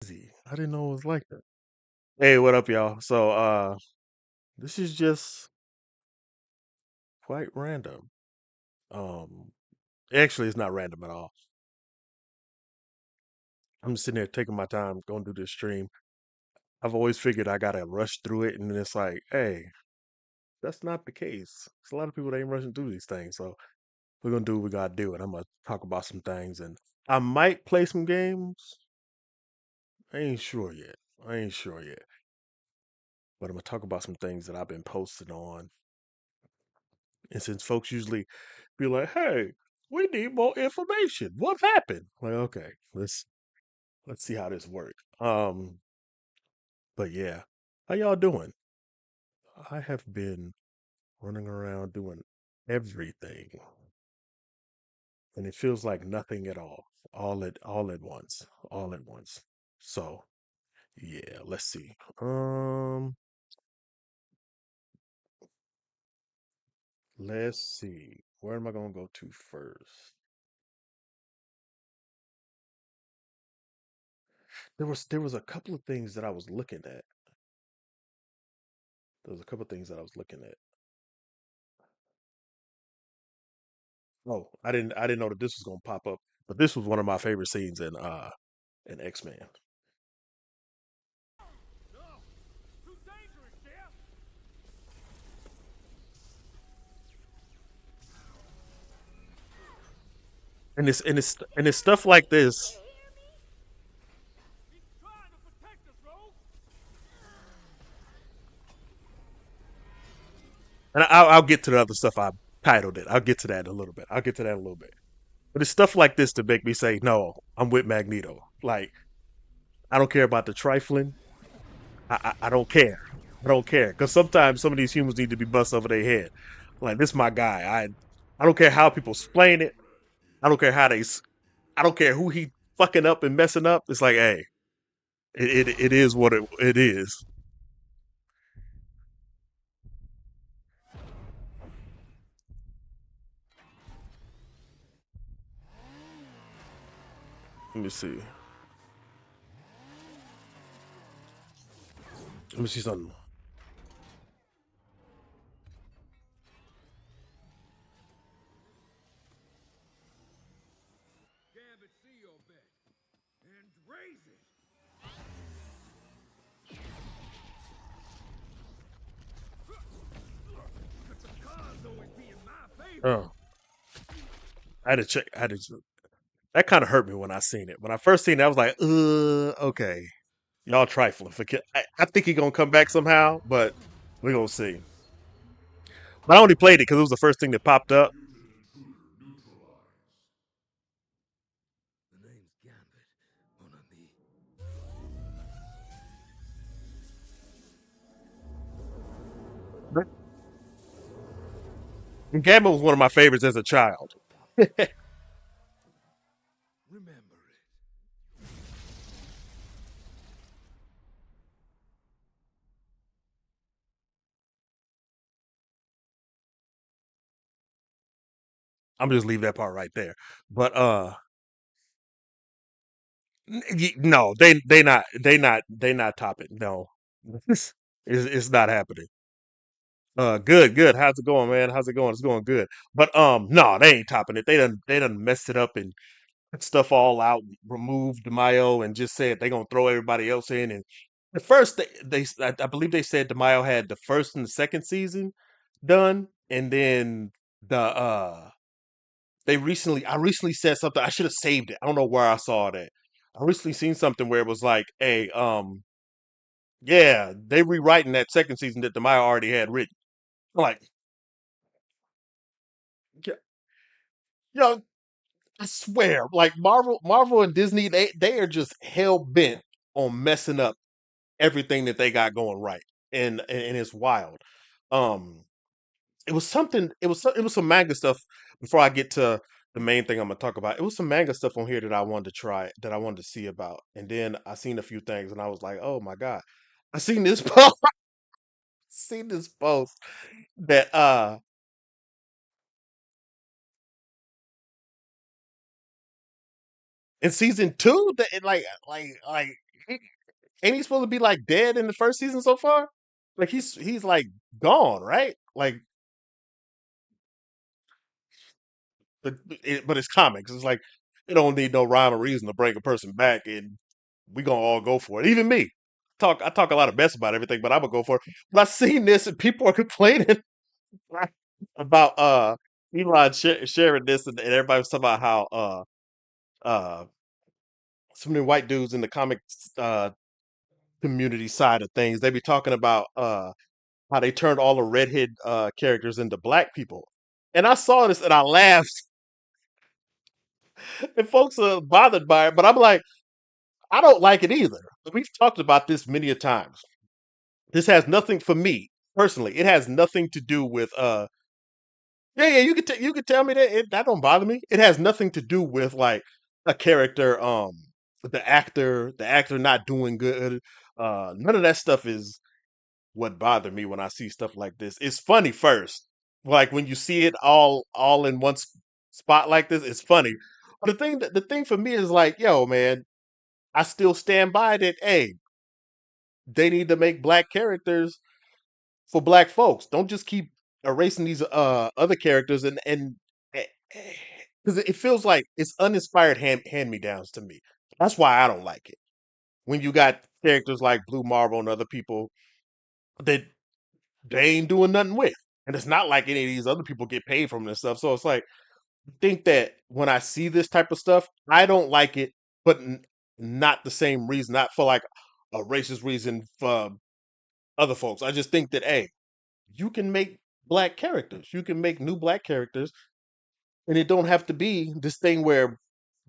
Easy. I didn't know it was like that. Hey, what up, y'all? This is just quite random. Um, Actually, it's not random at all. I'm just sitting there taking my time, going to do this stream. I've always figured I gotta rush through it, and then it's like, hey, that's not the case. There's a lot of people that ain't rushing through these things, so we're gonna do what we gotta do, and I'm gonna talk about some things, and I might play some games. I ain't sure yet. I ain't sure yet, but I'm gonna talk about some things that I've been posting on. And since folks usually be like, "Hey, we need more information. What happened?" Like, okay, let's see how this works. But yeah, how y'all doing? I have been running around doing everything, and it feels like nothing at all at once, all at once. So yeah, let's see. Let's see. Where am I gonna go to first? There was a couple of things that I was looking at. There was a couple of things that I was looking at. Oh, I didn't know that this was gonna pop up, but this was one of my favorite scenes in X-Men. And it's stuff like this, and I'll get to the other stuff I titled it. I'll get to that in a little bit. I'll get to that in a little bit. But it's stuff like this to make me say, no, I'm with Magneto. Like I don't care about the trifling. I don't care. I don't care because sometimes some of these humans need to be bust over their head. Like this, my guy. I don't care how people explain it. I don't care how I don't care who he fucking up and messing up. It's like, hey, it is what it is. Let me see. Let me see something. Oh, I had to check. I had to. That kind of hurt me when I seen it. When I first seen it, I was like, okay, y'all trifling. I think he gonna come back somehow, but we gonna see. But I only played it because it was the first thing that popped up. And Gambit was one of my favorites as a child. I'm just leave that part right there. But no, they not topping. No, it's not happening. Good. How's it going, man? How's it going? It's going good. But no, they ain't topping it. They done messed it up and put stuff all out, removed DeMaio, and just said they gonna throw everybody else in. And at first, I believe they said DeMaio had the first and the second season done, and then I recently said something. I should have saved it. I don't know where I saw that. I recently seen something where it was like, hey, yeah, they rewriting that second season that DeMaio already had written. I'm like, yeah, you know, I swear, like Marvel and Disney, they are just hell bent on messing up everything that they got going right, and it's wild. Um, it was something. It was some manga stuff. Before I get to the main thing I'm gonna talk about, it was some manga stuff on here that I wanted to try, that I wanted to see about, and then I seen a few things, and I was like, oh my god, I seen this post, seen this post that in season two that it like. ain't he supposed to be like dead in the first season so far? Like he's like gone, right? Like, but it's comics. It's like you don't need no rhyme or reason to bring a person back, and we gonna all go for it. Even me. I talk a lot of mess about everything, but I'm gonna go for it. But I seen this and people are complaining about Elon sharing this, and everybody was talking about how uh so many white dudes in the comics community side of things, they be talking about how they turned all the redhead characters into black people. And I saw this and I laughed, and folks are bothered by it, but I'm like, I don't like it either. We've talked about this many a times. This has nothing for me personally. It has nothing to do with yeah, yeah, you could tell me that that don't bother me. It has nothing to do with like a character, the actor not doing good. None of that stuff is what bothered me when I see stuff like this. It's funny first, like when you see it all in one spot like this, it's funny. But the thing for me is like, yo, man, I still stand by that. Hey, they need to make black characters for black folks. Don't just keep erasing these other characters and because it feels like it's uninspired hand me downs to me. That's why I don't like it. When you got characters like Blue Marble and other people that they ain't doing nothing with, and it's not like any of these other people get paid from this stuff. So it's like I think that when I see this type of stuff, I don't like it, but not the same reason, not for like a racist reason for other folks. I just think that hey, you can make black characters. You can make new black characters, and it don't have to be this thing where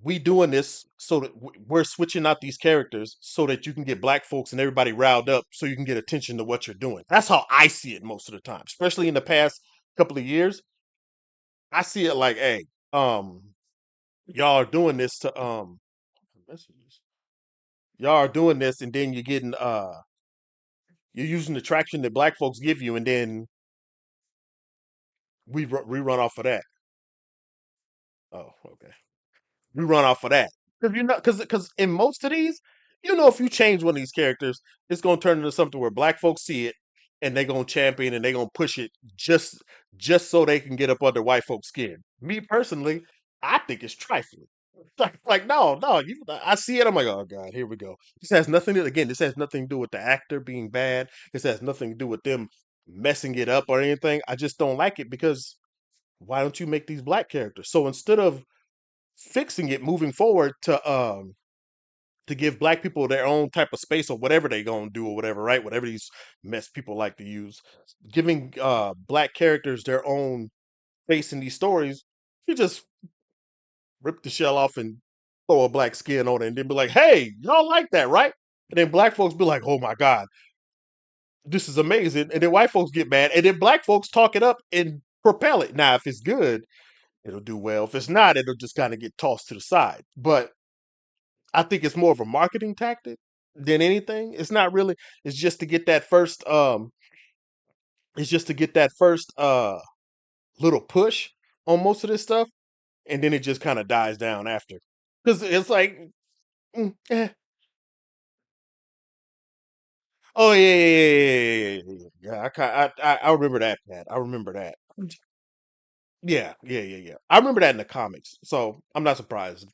we doing this so that we're switching out these characters so that you can get black folks and everybody riled up so you can get attention to what you're doing. That's how I see it most of the time, especially in the past couple of years. I see it like, hey, y'all are doing this to messages. Y'all are doing this, and then you're getting you're using the traction that black folks give you, and then we run off of that. Oh, okay. We run off of that because you know because in most of these, you know, if you change one of these characters, it's gonna turn into something where black folks see it and they gonna champion and they gonna push it just so they can get up under white folks' skin. Me personally, I think it's trifling. Like no, no, you. I see it. I'm like, oh god, here we go. This has nothing to again. This has nothing to do with the actor being bad. This has nothing to do with them messing it up or anything. I just don't like it because why don't you make these black characters? So instead of fixing it moving forward to give black people their own type of space or whatever they gonna do or whatever, right? Whatever these mess people like to use, giving black characters their own face in these stories, you just rip the shell off and throw a black skin on it and then be like, hey, y'all like that, right? And then black folks be like, oh my God, this is amazing. And then white folks get mad. And then black folks talk it up and propel it. Now, if it's good, it'll do well. If it's not, it'll just kind of get tossed to the side. But I think it's more of a marketing tactic than anything. It's not really. It's just to get that first. It's just to get that first little push on most of this stuff, and then it just kind of dies down after. Because it's like, eh. Oh yeah, yeah, yeah, yeah, yeah, yeah. Yeah, I remember that, Pat. I remember that. Yeah, yeah, yeah, yeah. I remember that in the comics, so I'm not surprised if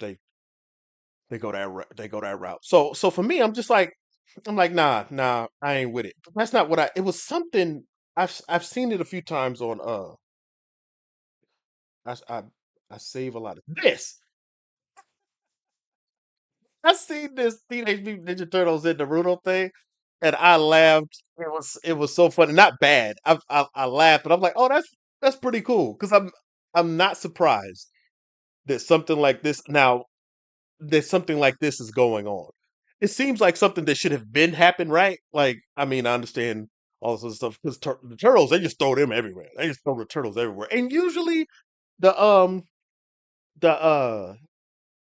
they go that they go that route. So for me, I'm like, nah, nah, I ain't with it. That's not what I. It was something I've seen it a few times on I s- I save a lot of this. I seen this Teenage Mutant Ninja Turtles in Naruto thing, and I laughed. It was so funny, not bad. I laughed, but I'm like, oh, that's pretty cool because I'm not surprised that something like this now that something like this is going on. It seems like something that should have been happened, right? Like, I mean, I understand all this stuff because the turtles they just throw them everywhere. They just throw the turtles everywhere, and usually the um the uh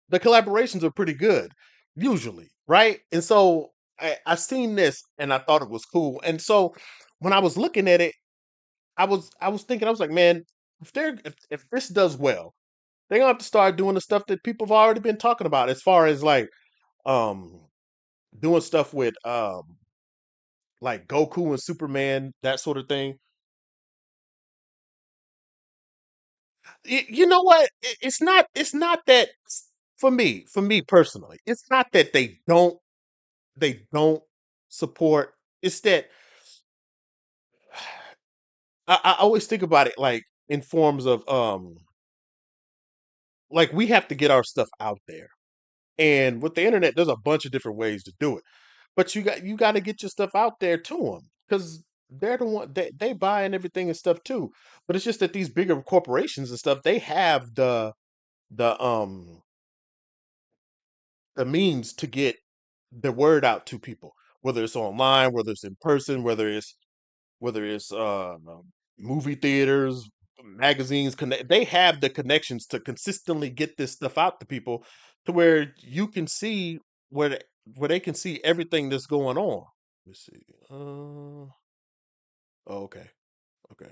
the collaborations are pretty good, usually, right? And so I seen this and I thought it was cool, and so when I was looking at it, I was thinking I was like, man, if this does well, they're gonna have to start doing the stuff that people have already been talking about as far as like um doing stuff with like Goku and Superman, that sort of thing. You know what? It's not. It's not that for me. For me personally, it's not that they don't support. It's that I always think about it like in forms of like we have to get our stuff out there. And with the internet, there's a bunch of different ways to do it. But you got to get your stuff out there to them because they're the one they buy and everything and stuff too. But it's just that these bigger corporations and stuff, they have the the means to get the word out to people, whether it's online, whether it's in person, whether it's movie theaters, magazines. Connect. They have the connections to consistently get this stuff out to people, to where you can see where they, where they can see everything that's going on. Let's see. Oh, okay, okay.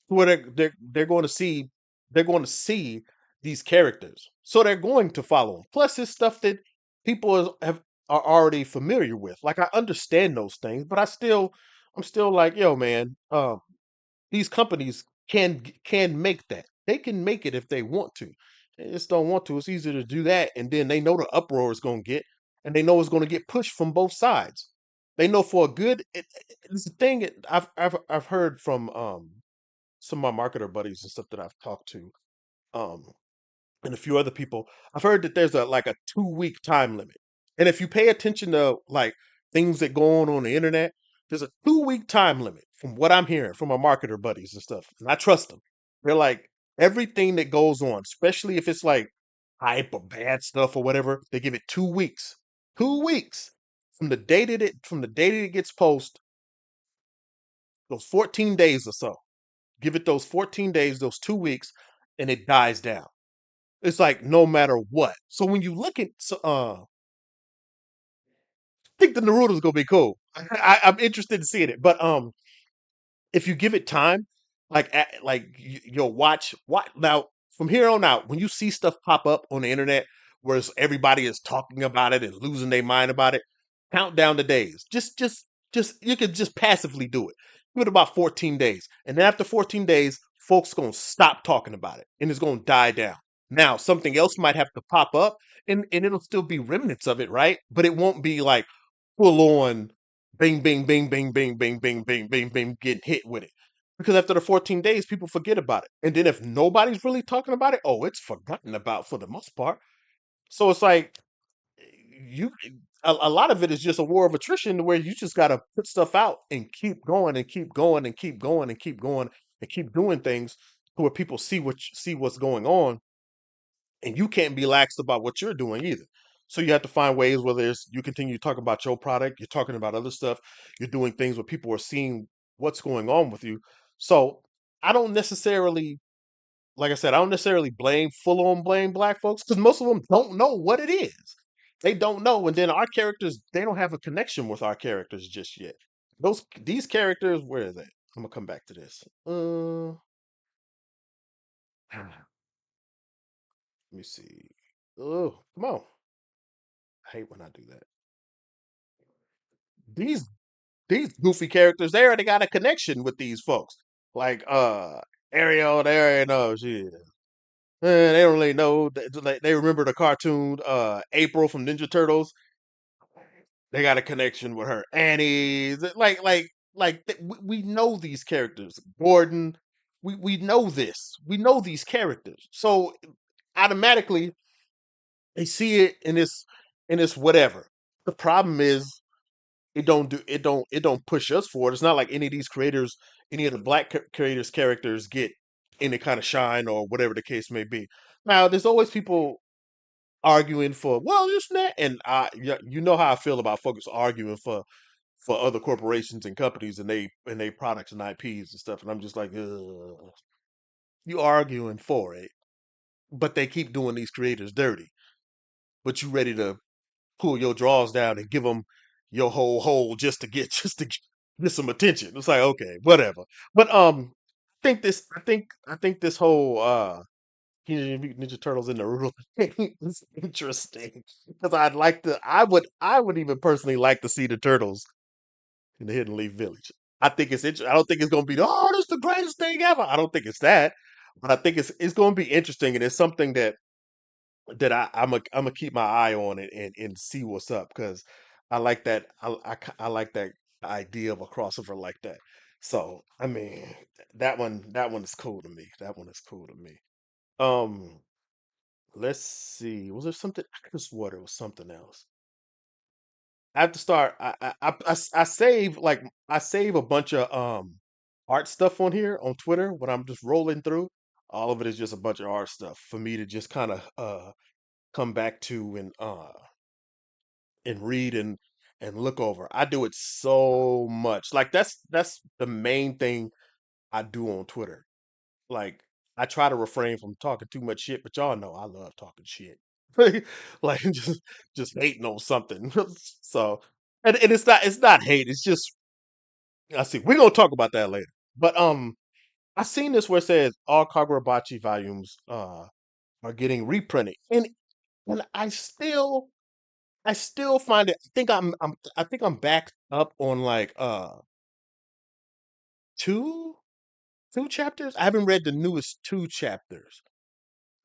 Where they're going to see these characters, so they're going to follow them. Plus, it's stuff that people are already familiar with. Like I understand those things, but I'm still like, yo, man. These companies can make that. They can make it if they want to. They just don't want to. It's easier to do that, and then they know the uproar is going to get, and they know it's going to get pushed from both sides. They know for a good. It's the thing I've heard from some of my marketer buddies and stuff that I've talked to. Um, and a few other people, I've heard that there's a like a 2 week time limit. And if you pay attention to like things that go on the internet, there's a 2 week time limit from what I'm hearing from my marketer buddies and stuff. And I trust them. They're like everything that goes on, especially if it's like hype or bad stuff or whatever, they give it 2 weeks. 2 weeks from the day that it gets posted, those 14 days or so. Give it those 14 days, those 2 weeks, and it dies down. It's like no matter what. So when you look at, I think the Naruto's gonna be cool. I'm interested in seeing it, but if you give it time, you'll watch now from here on out. When you see stuff pop up on the internet, where everybody is talking about it and losing their mind about it, count down the days. Just you could just passively do it. Give it about 14 days, and then after 14 days, folks gonna stop talking about it, and it's gonna die down. Now something else might have to pop up, and it'll still be remnants of it, right? But it won't be like full on bing, bing, bing, bing, bing, bing, bing, bing, bing, bing, getting hit with it. Because after the 14 days, people forget about it. And then if nobody's really talking about it, oh, it's forgotten about for the most part. So it's like you a lot of it is just a war of attrition where you just gotta put stuff out and keep going and keep going and keep going and keep going and keep doing things to where people see what's going on, and you can't be lax about what you're doing either. So you have to find ways, whether it's you continue to talk about your product, you're talking about other stuff, you're doing things where people are seeing what's going on with you. So I don't necessarily, like I said, I don't necessarily full on blame black folks because most of them don't know what it is. They don't know, and then our characters, they don't have a connection with our characters just yet. These characters, where is that? I'm gonna come back to this. Let me see. Oh, come on. I hate when I do that. These these goofy characters, they already got a connection with these folks. Like Ariel, they already know shit. They don't really know. They remember the cartoon April from Ninja Turtles. They got a connection with her. Annie, we know these characters. Gordon, we know this. We know these characters. So automatically they see it in this whatever. The problem is it don't push us forward. It's not like any of these creators, any of the black creators characters get any kind of shine or whatever the case may be. Now, there's always people arguing for well, this and that, and you know how I feel about folks arguing for other corporations and companies and they products and IPs and stuff, and I'm just like, ugh, you arguing for it, but they keep doing these creators dirty. But you ready to pull your drawers down and give them your whole hole just to get some attention. It's like okay, whatever. But I think this whole Teenage Mutant Ninja Turtles in Naruto thing is interesting because I'd like to. I would even personally like to see the turtles in the Hidden Leaf Village. I think it's interesting. I don't think it's going to be oh, this is the greatest thing ever. I don't think it's that, but I think it's going to be interesting, and it's something that I'm gonna keep my eye on it and see what's up because I like that I like that idea of a crossover like that. So I mean that one is cool to me. That one is cool to me. Um, let's see. Was there something? I could have swore there was something else. I have to start. I save like I save a bunch of art stuff on here on Twitter when I'm just rolling through. All of it is just a bunch of art stuff for me to just kind of come back to and read and look over. I do it so much. Like that's the main thing I do on Twitter. Like I try to refrain from talking too much shit, but y'all know I love talking shit. Like just hating on something. So and it's not hate, it's just I see. We're gonna talk about that later. But I seen this where it says all Kagurabachi volumes are getting reprinted. And I still find it. I think I'm back up on like two two chapters. I haven't read the newest two chapters,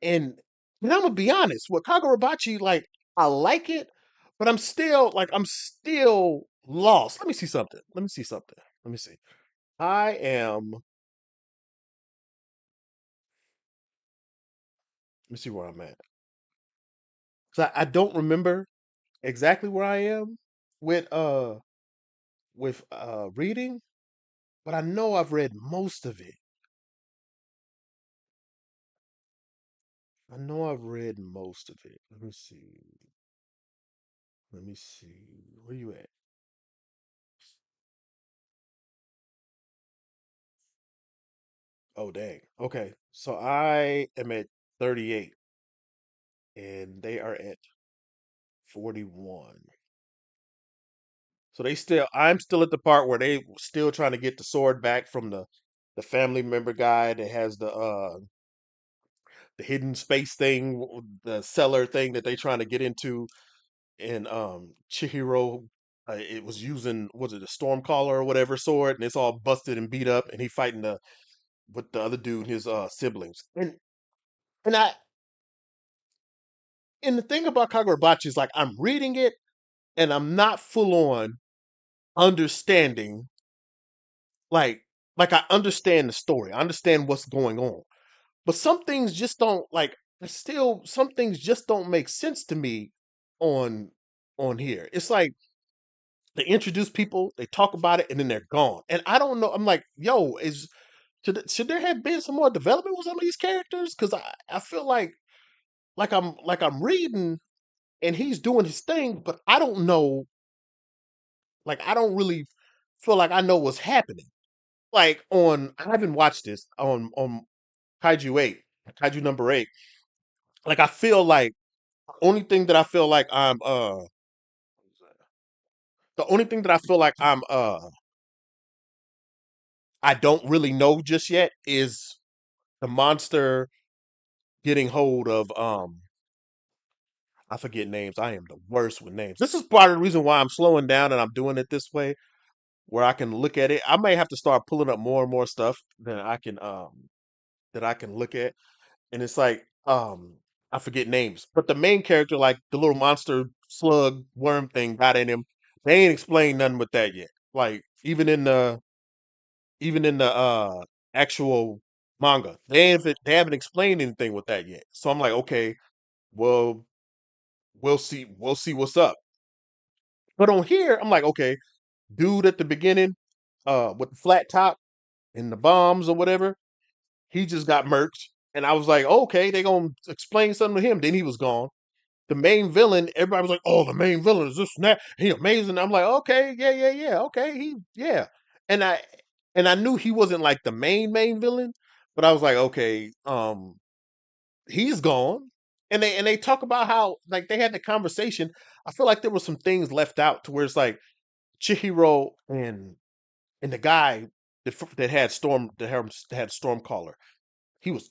and I'm gonna be honest with Kagurabachi. Like I like it, but I'm still lost. Let me see something. Let me see something. Let me see. I am. Let me see where I'm at. So I don't remember exactly where I am with uh with reading, but I know I've read most of it. I know I've read most of it. Let me see. Let me see. Where you at? Oh, dang. Okay. So I am at 38 and they are at 41. So I'm still at the part where they still trying to get the sword back from the family member guy that has the hidden space thing, the cellar thing that they trying to get into. And Chihiro, it was using was it a Stormcaller or whatever sword, and it's all busted and beat up, and he fighting the with the other dude, his siblings. And I and the thing about Kagurabachi is like I'm reading it and I'm not full on understanding like I understand the story. I understand what's going on. But some things just don't like still some things just don't make sense to me on here. It's like they introduce people, they talk about it, and then they're gone. And I don't know. I'm like, yo, should there have been some more development with some of these characters? Because I feel like I'm reading and he's doing his thing, but I don't know. Like I don't really feel like I know what's happening. Like I haven't watched this on Kaiju 8, Kaiju number 8. Like I feel like only thing that I feel like I'm the only thing that I feel like I don't really know just yet is the monster getting hold of I forget names. I am the worst with names. This is part of the reason why I'm slowing down and I'm doing it this way, where I can look at it. I may have to start pulling up more and more stuff that I can look at. And it's like I forget names. But the main character, like the little monster slug worm thing got in him, they ain't explained nothing with that yet. Like even in the actual manga, they haven't explained anything with that yet. So I'm like, okay, well, we'll see what's up. But on here, I'm like, okay, dude at the beginning, with the flat top and the bombs or whatever, he just got murked. And I was like, okay, they gonna explain something to him. Then he was gone. The main villain, everybody was like, oh, the main villain is this and that. He amazing. I'm like, okay, yeah, yeah, yeah, okay, yeah. And I knew he wasn't like the main villain, but I was like, okay, he's gone. And they talk about how like they had the conversation. I feel like there were some things left out to where it's like Chihiro and the guy that had Stormcaller. He was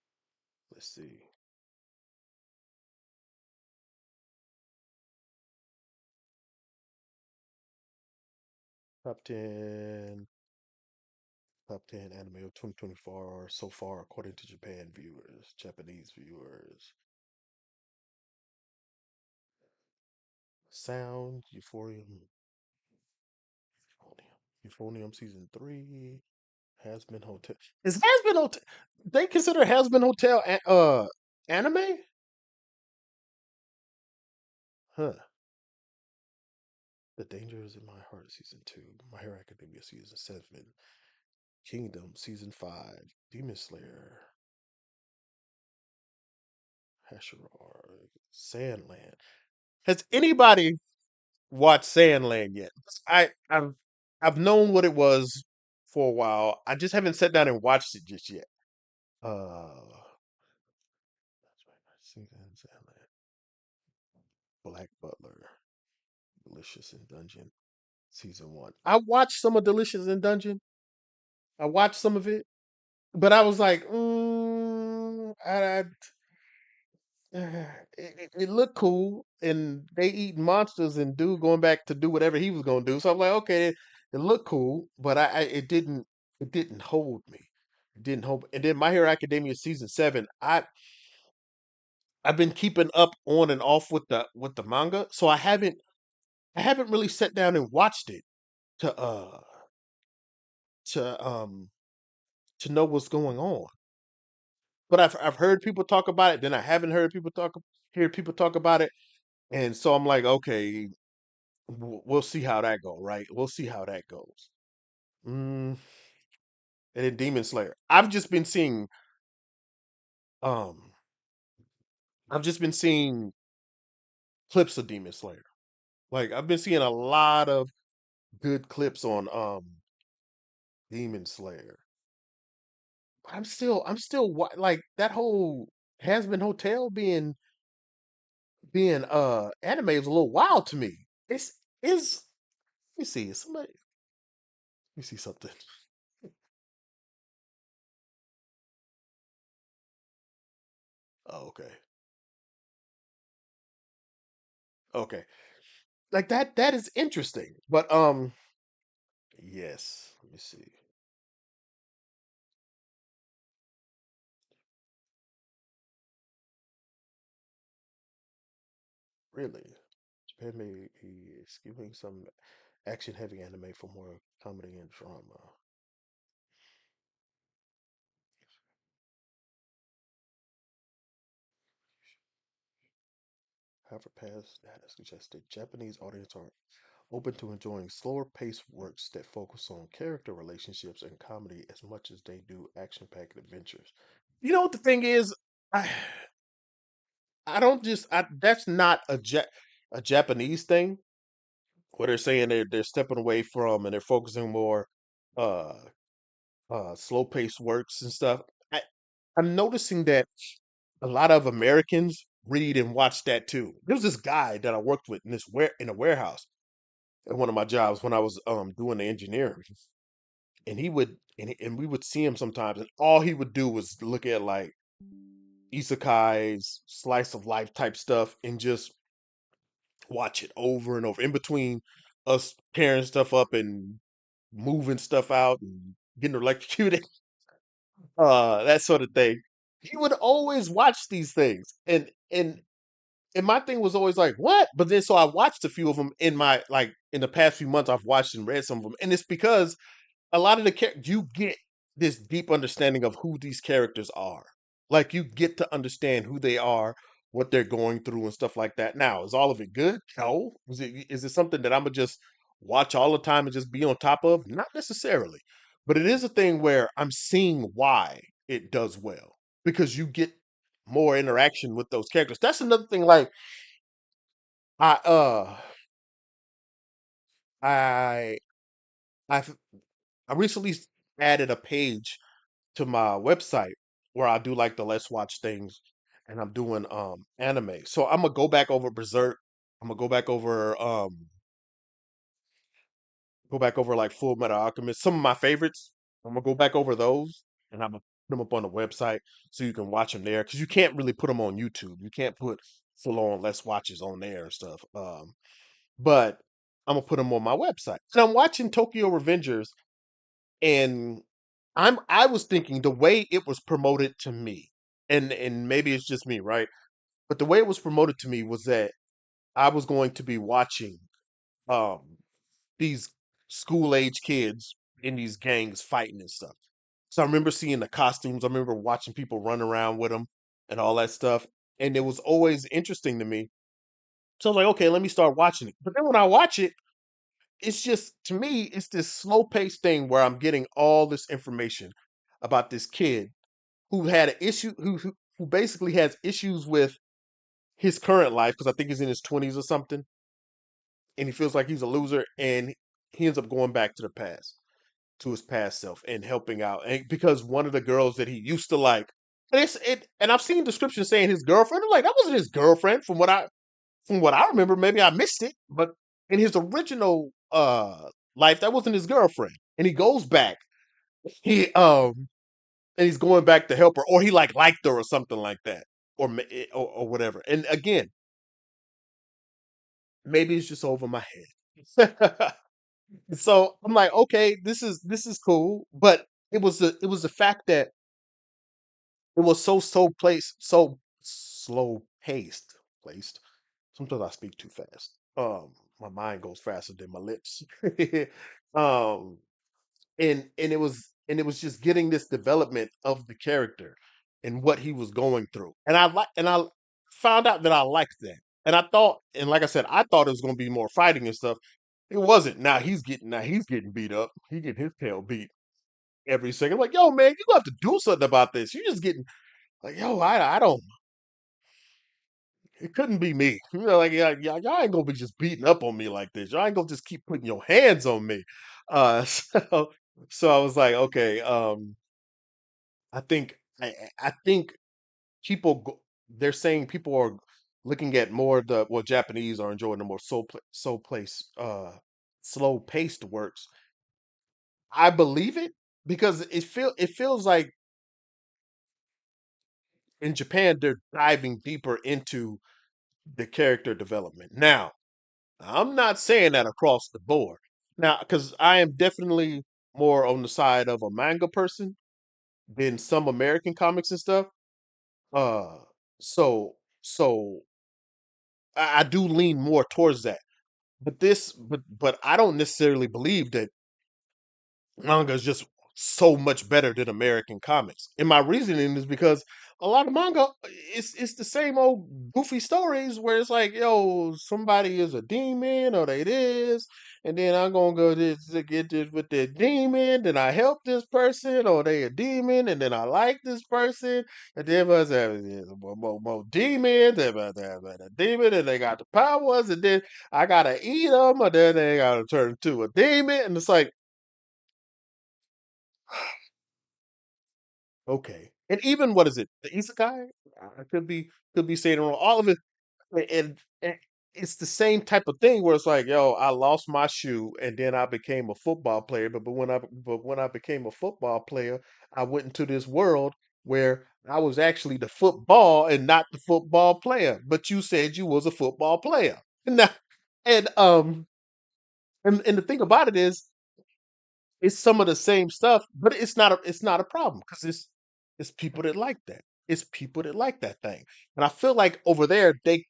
Let's see. Top 10 Top 10 anime of 2024 so far according to Japan viewers, Japanese viewers. Sound, Euphonium season 3, Has Been Hotel. Is Has Been Hotel, they consider Has Been Hotel anime? Huh. The Danger Is in My Heart season 2, My Hero Academia season 7, Kingdom season 5, Demon Slayer, Hashirar, Sandland. Has anybody watched Sandland yet? I've known what it was for a while. I just haven't sat down and watched it just yet. That's right. I've seen Sandland. Black Butler, Delicious in Dungeon, season 1. I watched some of Delicious in Dungeon. I watched some of it, but I was like, it looked cool, and they eat monsters and dude going back to do whatever he was gonna do. So I'm like, okay, it looked cool, but it didn't hold me. It didn't hold. And then My Hero Academia season 7, I've been keeping up on and off with the manga, so I haven't really sat down and watched it to to um to know what's going on. But I've heard people talk about it, then I haven't heard people talk about it, and so I'm like, okay, we'll see how that go, right? We'll see how that goes. Mm, and then Demon Slayer. Um I've just been seeing clips of Demon Slayer. Like I've been seeing a lot of good clips on Demon Slayer. I'm still like that whole Has Been Hotel being anime is a little wild to me. It's is let me see somebody let me see something. Oh, okay. Okay. Like that is interesting. But yes, let me see. Really? Japan may be skipping some action heavy anime for more comedy and drama. However, past data suggested Japanese audience are open to enjoying slower paced works that focus on character relationships and comedy as much as they do action packed adventures. You know what the thing is? I I don't just I that's not a Japanese thing where they're saying they're stepping away from and they're focusing more uh slow paced works and stuff. I, I'm noticing that a lot of Americans read and watch that too. There was this guy that I worked with in a warehouse at one of my jobs when I was doing the engineering, and and we would see him sometimes, and all he would do was look at like isekais, slice of life type stuff, and just watch it over and over. In between us tearing stuff up and moving stuff out and getting electrocuted, that sort of thing. He would always watch these things, and my thing was always like, what? But then so I watched a few of them in the past few months. I've watched and read some of them, and it's because a lot of the characters you get this deep understanding of who these characters are. Like you get to understand who they are, what they're going through, and stuff like that. Now, is all of it good? No. Is it something that I'm gonna just watch all the time and just be on top of? Not necessarily. But it is a thing where I'm seeing why it does well because you get more interaction with those characters. That's another thing. Like I uh I I I recently added a page to my website where I do like the let's watch things, and I'm doing anime. So I'm gonna go back over Berserk. I'm gonna go back over like Full Metal Alchemist, some of my favorites. I'm gonna go back over those, and I'm gonna them up on the website so you can watch them there because you can't really put them on YouTube. You can't put full on let's watches on there and stuff. But I'm gonna put them on my website. And I'm watching Tokyo Revengers, and I was thinking the way it was promoted to me, and maybe it's just me, right? But the way it was promoted to me was that I was going to be watching um these school age kids in these gangs fighting and stuff. So I remember seeing the costumes. I remember watching people run around with them and all that stuff. And it was always interesting to me. So I was like, okay, let me start watching it. But then when I watch it, it's just to me, it's this slow paced thing where I'm getting all this information about this kid who had an issue, who basically has issues with his current life because I think he's in his 20s or something, and he feels like he's a loser, and he ends up going back to the past, to his past self, and helping out. And because one of the girls that he used to like, and I've seen descriptions saying his girlfriend. I'm like, that wasn't his girlfriend from what I remember. Maybe I missed it, but in his original life, that wasn't his girlfriend. And he goes back. He and he's going back to help her, or he like liked her or something like that, or whatever. And again, maybe it's just over my head. So I'm like, okay, this is cool, but it was the fact that it was so placed, so slow paced, placed. Sometimes I speak too fast. My mind goes faster than my lips. um, and it was just getting this development of the character and what he was going through, and I found out that I liked that, and I thought, and like I said, I thought it was going to be more fighting and stuff. It wasn't. Now he's getting beat up. He getting his tail beat every second. Like, yo, man, you have to do something about this. You just getting like, yo, I don't. It couldn't be me. Like, yeah, y'all ain't gonna be just beating up on me like this. Y'all ain't gonna just keep putting your hands on me. So I was like, okay, I think people they're saying people are looking at more of the well, Japanese are enjoying the more slow paced works. I believe it because it feels like in Japan they're diving deeper into the character development. Now, I'm not saying that across the board. Now, because I am definitely more on the side of a manga person than some American comics and stuff. Uh, so I do lean more towards that. But I don't necessarily believe that manga is just so much better than American comics. And my reasoning is because a lot of manga it's the same old goofy stories where it's like, yo, somebody is a demon or they this, and then I'm gonna go this to get this with the demon, then I help this person, or they a demon, and then I like this person, and then was more demons, and a demon, and they got the powers, and then I gotta eat them, or then they gotta turn to a demon, and it's like, okay. And even what is it? The isekai? I could be saying it wrong. All of it, and it's the same type of thing where it's like, yo, I lost my shoe and then I became a football player. But when I became a football player, I went into this world where I was actually the football and not the football player. But you said you was a football player. Now, and and the thing about it is it's some of the same stuff, but it's not a problem because it's people that like that. It's people that like that thing. And I feel like over there they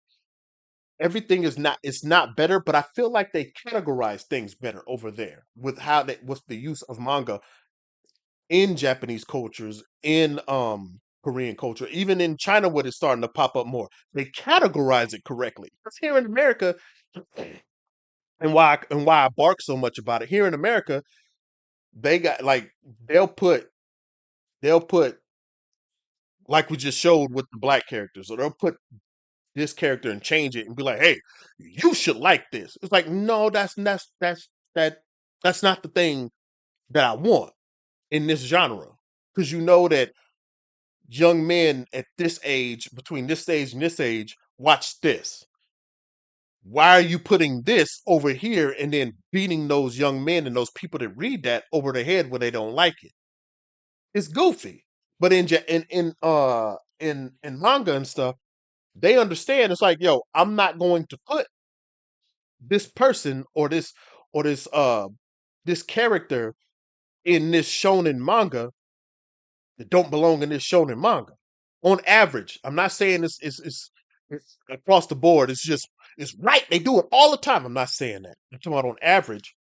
everything is not it's not better, but I feel like they categorize things better over there with how they what's the use of manga in Japanese cultures, in Korean culture, even in China where it's starting to pop up more. They categorize it correctly. Because here in America, and why I bark so much about it, here in America, they got like they'll put they'll put like we just showed with the black characters, or they'll put this character and change it and be like, "Hey, you should like this." It's like, no, that that's not the thing that I want in this genre, because you know that young men at this age, between this age and this age, watch this. Why are you putting this over here and then beating those young men and those people that read that over the head when they don't like it? It's goofy. But in manga and stuff, they understand. It's like, yo, I'm not going to put this person or this character in this shonen manga that don't belong in this shonen manga. On average, I'm not saying it's across the board. It's just it's right. They do it all the time. I'm not saying that. I'm talking about on average.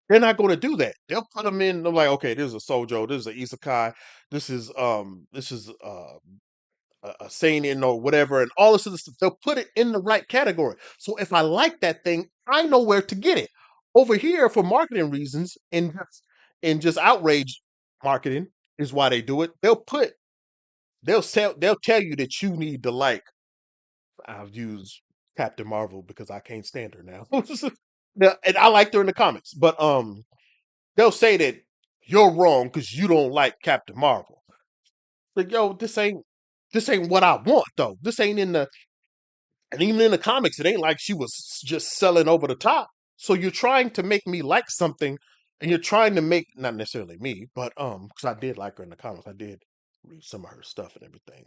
They're not going to do that. They'll put them in. They're like, okay, this is a sojo. This is an isekai. This is a seinen or whatever, and all this other stuff. They'll put it in the right category. So if I like that thing, I know where to get it. Over here, for marketing reasons and just outrage marketing is why they do it. They'll tell you that you need to like. I'll use Captain Marvel because I can't stand her now. Now, and I liked her in the comics, but they'll say that you're wrong because you don't like Captain Marvel. Like, yo, this ain't what I want though. This ain't in the And even in the comics, it ain't like she was just selling over the top. So you're trying to make me like something, and you're trying to make not necessarily me, but because I did like her in the comics, I did read some of her stuff and everything.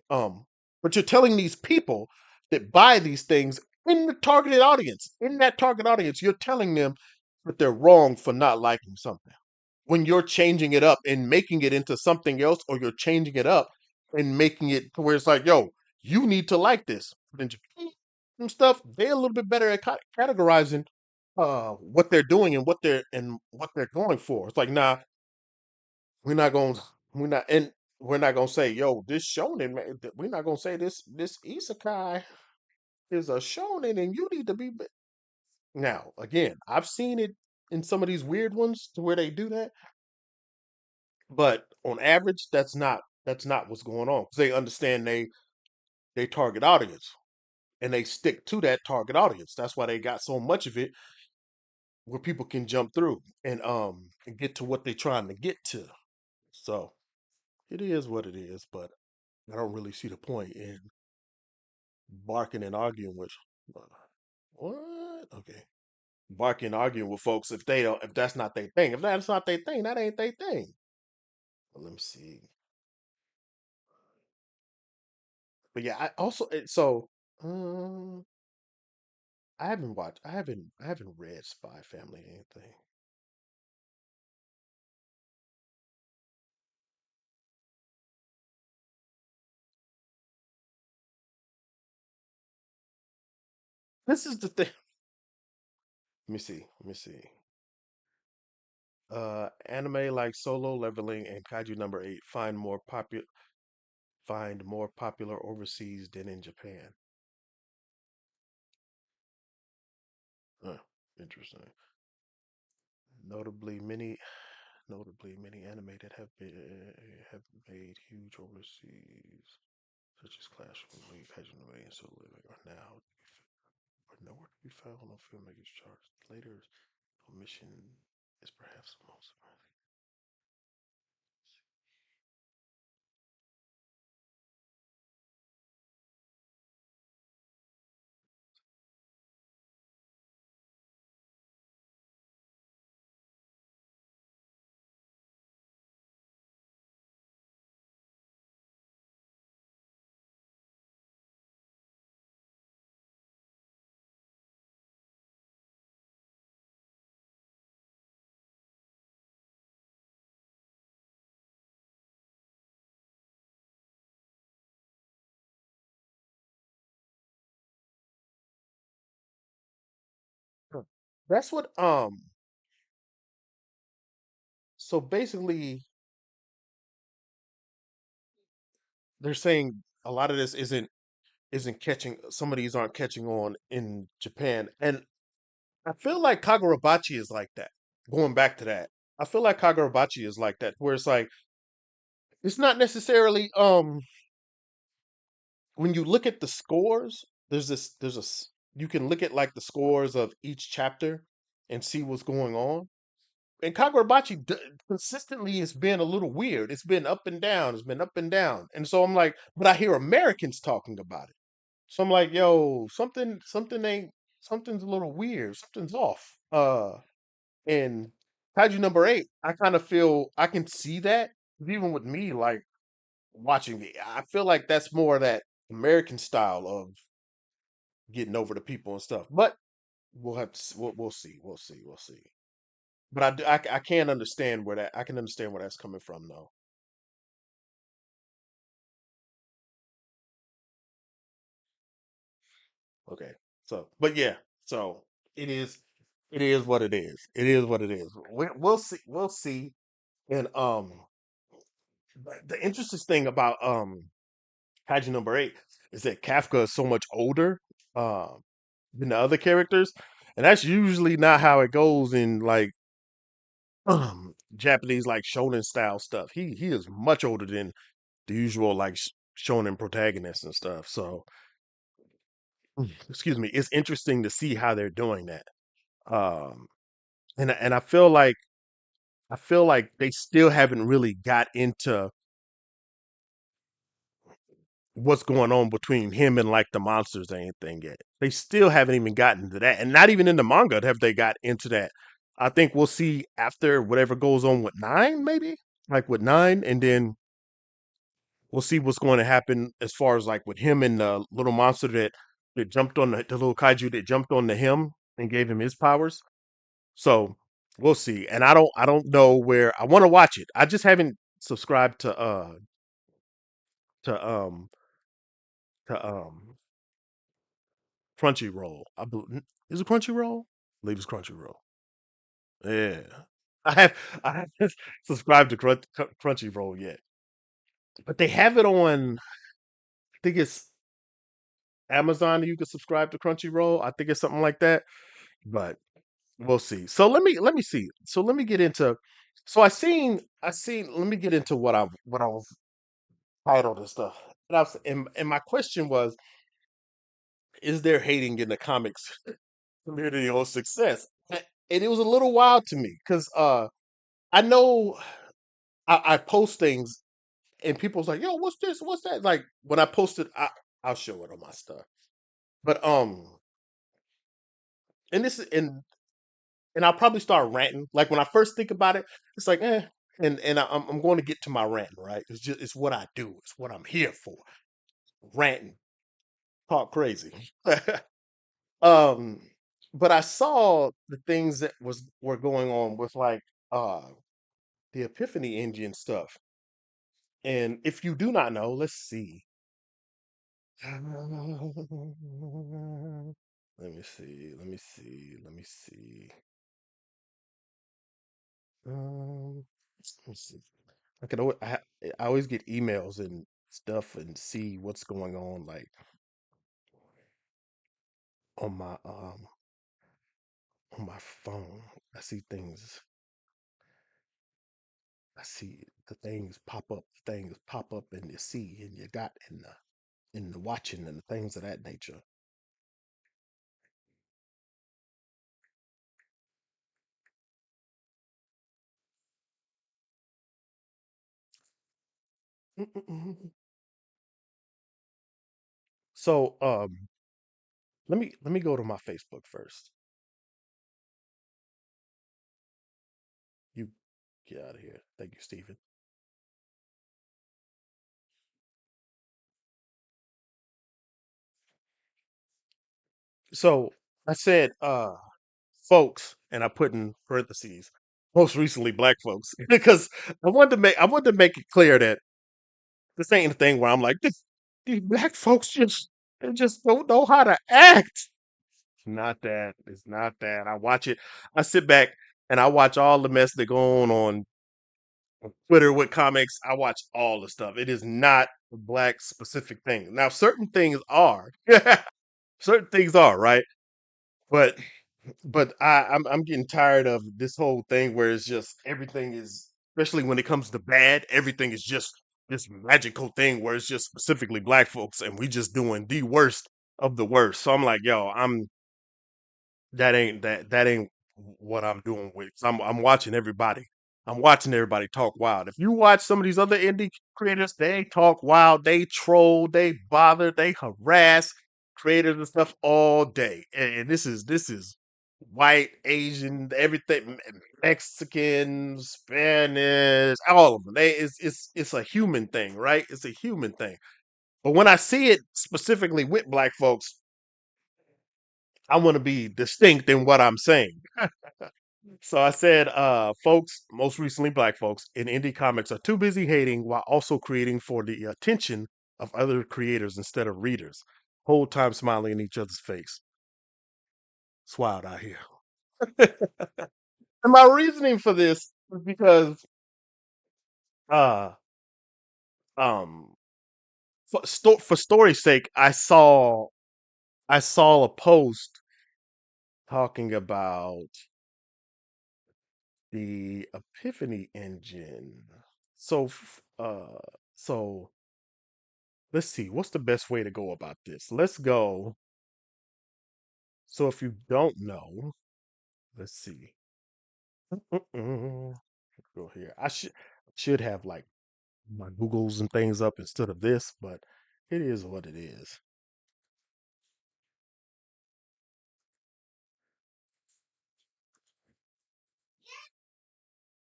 But you're telling these people that buy these things in the targeted audience, in that target audience, you're telling them that they're wrong for not liking something. When you're changing it up and making it into something else, or you're changing it up and making it to where it's like, yo, you need to like this. Then and stuff, they're a little bit better at categorizing what they're doing and what they're going for. It's like, nah, we're not going we're not gonna say, yo, this shonen man, we're not gonna say this isekai is a shonen and you need to be now again, I've seen it in some of these weird ones to where they do that, but on average, that's not what's going on. 'Cause they understand they target audience and they stick to that target audience. That's why they got so much of it where people can jump through and get to what they're trying to get to. So it is what it is, but I don't really see the point in barking and arguing with uh, what? Okay. Barking and arguing with folks if that's not their thing. If that's not their thing, that ain't their thing. Well, let me see. But yeah, I also um I haven't read Spy Family or anything. This is the thing. Let me see. Let me see. Anime like Solo Leveling and Kaiju Number 8 find more popular overseas than in Japan. Huh, interesting. Notably, many Notably, many anime that have made huge overseas, such as Clash of the League, Kaiju Number 8, and Solo Leveling, are nowhere to be found on filmmakers' charts. Later, omission is perhaps the most surprising. Huh. That's what so basically they're saying a lot of this isn't catching some of these aren't catching on in Japan. And I feel like Kagurabachi is like that. Going back to that. I feel like Kagurabachi is like that, where it's like it's not necessarily when you look at the scores, you can look at like the scores of each chapter and see what's going on. And Kagurabachi consistently has been a little weird. It's been up and down. It's been up and down. And so I'm like, but I hear Americans talking about it. So I'm like, yo, something's a little weird. Something's off. And Kaiju number 8, I kind of feel I can see that. Even with me, like. watching it. I feel like that's more that American style of getting over the people and stuff. But we'll have to we'll see. We'll see. We'll see. But I can't understand where that I can understand where that's coming from though. Okay. So, but yeah. So it is it is what it is. It is what it is. We'll see. We'll see. And the interesting thing about Kaiji number 8 is that Kafka is so much older um than the other characters, and that's usually not how it goes in like Japanese like shonen style stuff. He is much older than the usual like shonen protagonists and stuff. So excuse me, it's interesting to see how they're doing that. Um, and I feel like they still haven't really got into what's going on between him and like the monsters or anything yet. They still haven't even gotten to that, and not even in the manga have they got into that. I think we'll see after whatever goes on with nine, maybe like with nine, and then we'll see what's going to happen as far as like with him and the little monster that jumped on the little kaiju that jumped onto him and gave him his powers. So we'll see. And I don't know where I want to watch it. I just haven't subscribed to um to Crunchyroll. Is it Crunchyroll? I believe it's Crunchyroll. Yeah. I haven't subscribed to Crunchyroll yet. But they have it on I think it's Amazon you can subscribe to Crunchyroll. I think it's something like that. But we'll see. So let me see. So let me get into so I seen let me get into what I was titled and stuff. And my question was, is there hating in the comics community on success? And it was a little wild to me because I know I post things and people's like, yo, what's this? What's that? Like when I post it, I'll show it on my stuff. But and this is and I'll probably start ranting. Like when I first think about it, it's like, and I'm going to get to my ranting, right? It's what I do. It's what I'm here for. Ranting, talk crazy. um, but I saw the things that were going on with like the Epiphany engine stuff. And if you do not know, let's see. Let me see. Let me see. Let me see. Let's see. I could always, I always get emails and stuff and see what's going on like on my phone. I see things. I see the things pop up and you see and you got in the watching and the things of that nature. Mm-mm-mm. So let me go to my Facebook first. You get out of here. Thank you, Stephen. So I said folks and I put in parentheses most recently black folks because I wanted to make it clear that this ain't a thing where I'm like these black folks just they just don't know how to act. Not that. It's not that. I watch it. I sit back and I watch all the mess that go on Twitter with comics. I watch all the stuff. It is not a black specific thing. Now, certain things are. Certain things are, right? But I'm getting tired of this whole thing where it's just everything is, especially when it comes to bad, everything is just this magical thing where it's just specifically black folks and we just doing the worst of the worst. So I'm like, yo, that ain't what I'm doing with. I'm watching everybody. I'm watching everybody talk wild. If you watch some of these other indie creators, they talk wild, they troll, they bother, they harass creators and stuff all day. And this is white, Asian, everything, Mexican, Spanish, all of them. It's a human thing, right? It's a human thing. But when I see it specifically with black folks, I want to be distinct in what I'm saying. So I said, folks, most recently black folks in indie comics are too busy hating while also creating for the attention of other creators instead of readers. Whole time smiling in each other's face. It's wild out here. And my reasoning for this is because uh um for story's sake, I saw a post talking about the Epiphany engine. So so let's see, what's the best way to go about this? Let's go. So if you don't know, let's see. Mm-mm. Go here. I should have like my Googles and things up instead of this, but it is what it is.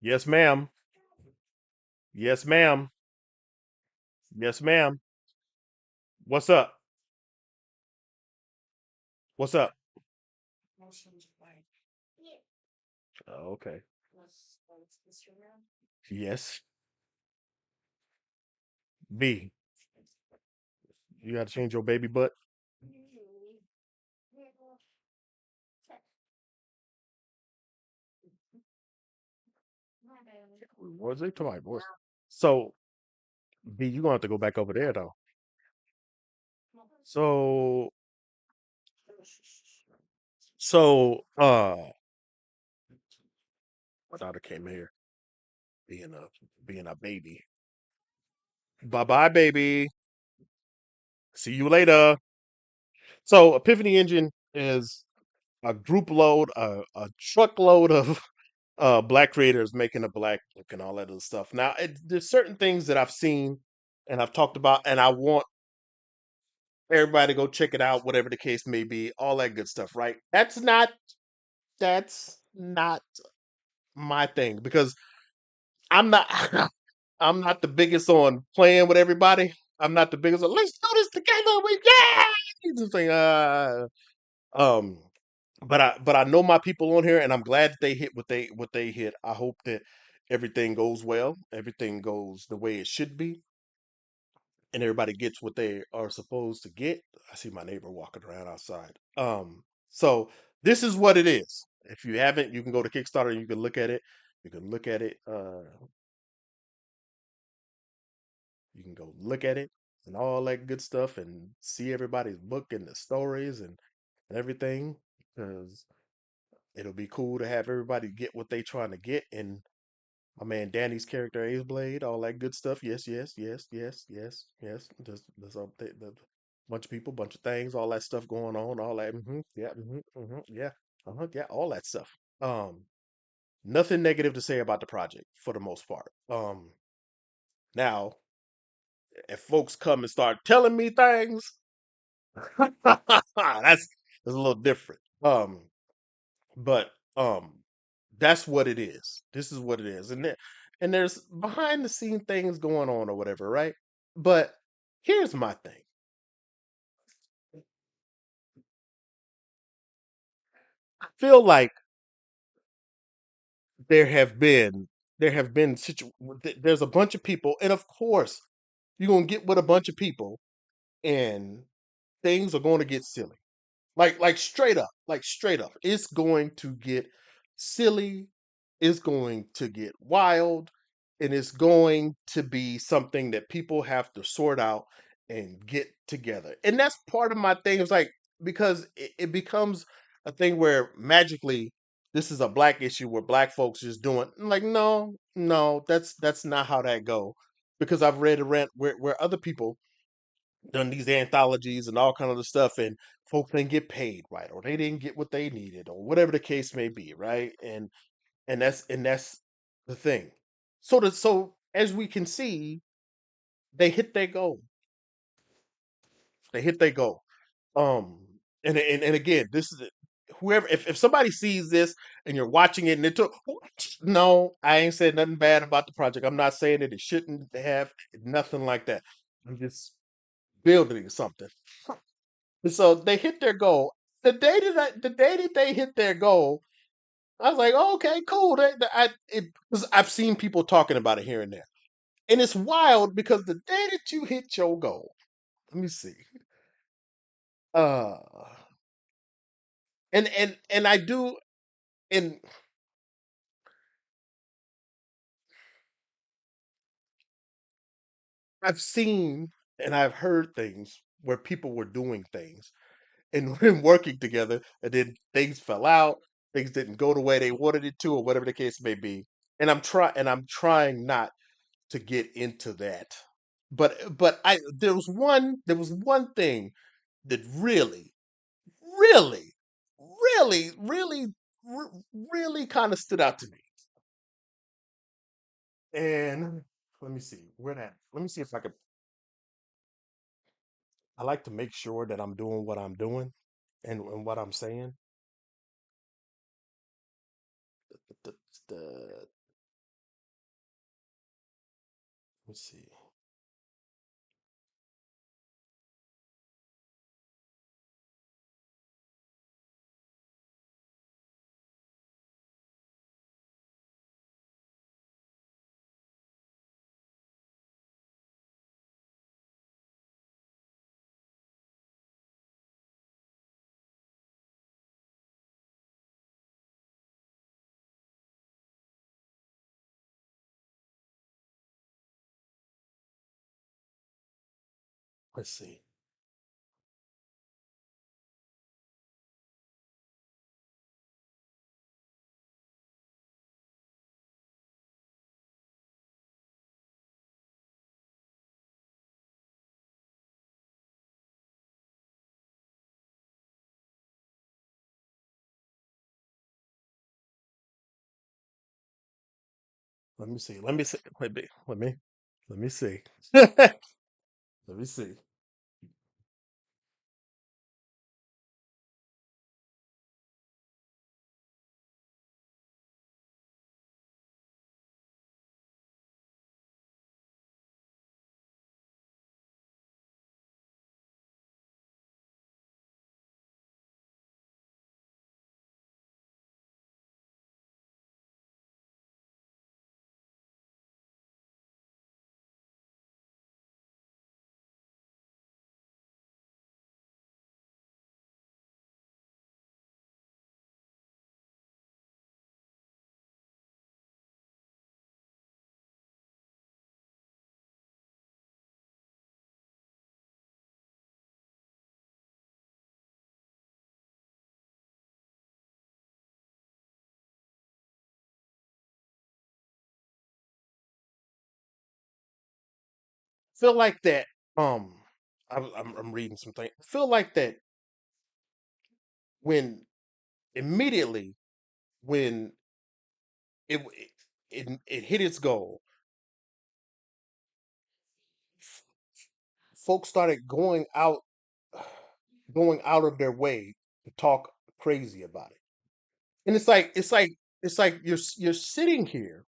Yes, ma'am. Yes, ma'am. Yes, ma'am. What's up? What's up? Oh, okay. Yes. B. You got to change your baby butt. What's it to my voice? So B, you gonna have to go back over there though. So so my daughter came here being a baby. Bye bye, baby. See you later. So Epiphany Engine is a group load, a truckload of black creators making a black book and all that other stuff. Now, there's certain things that I've seen and I've talked about, and I want everybody to go check it out, whatever the case may be, all that good stuff, right? That's not my thing because I'm not I'm not the biggest on playing with everybody. I'm not the biggest on let's do this together. We yeah. Just like, um, but I know my people on here, and I'm glad that they hit what they hit. I hope that everything goes well, everything goes the way it should be, and everybody gets what they are supposed to get. I see my neighbor walking around outside. So this is what it is. If you haven't, you can go to Kickstarter and you can look at it. You can look at it. You can go look at it and all that good stuff and see everybody's book and the stories and everything. Because it'll be cool to have everybody get what they trying to get. And my man Danny's character Ace Blade, all that good stuff. Yes, yes, yes, yes, yes, yes. There's a bunch of people, bunch of things, all that stuff going on, all that. Yeah, yeah, yeah, all that stuff. Nothing negative to say about the project for the most part. Now if folks come and start telling me things, that's a little different. But that's what it is. This is what it is, and there's behind the scene things going on or whatever, right? But here's my thing. I feel like there have been there's a bunch of people, and of course you're gonna get with a bunch of people, and things are going to get silly. Like straight up. It's going to get silly, it's going to get wild, and it's going to be something that people have to sort out and get together. And that's part of my thing. It's like because it becomes a thing where magically this is a black issue where black folks just doing like no, no, that's not how that go. Because I've read a rant where other people done these anthologies and all kind of other stuff, and folks didn't get paid right, or they didn't get what they needed, or whatever the case may be, right? And that's the thing. So as we can see, they hit their goal. They hit their goal. Um, and again, this is it. whoever, if somebody sees this and you're watching it and it took, no, I ain't said nothing bad about the project. I'm not saying that it shouldn't have nothing like that. I'm just building something. And so they hit their goal. The day that they hit their goal, I was like, oh, okay, cool. Cause I've seen people talking about it here and there, and it's wild because the day that you hit your goal, let me see, uh, and I do, and I've seen and I've heard things where people were doing things and when working together, and then things fell out, things didn't go the way they wanted it to, or whatever the case may be. And I'm trying not to get into that. But I there was one thing that really, really, really, really kind of stood out to me. And let me see where that. Let me see if I could. I like to make sure that I'm doing what I'm doing and what I'm saying. The, the, let's see. Let's see. Let me see. Let me see. Let me see. Let me see. Feel like that. Um, I'm reading something. Feel like that when immediately when it hit its goal, f- folks started going out of their way to talk crazy about it. And it's like you're sitting here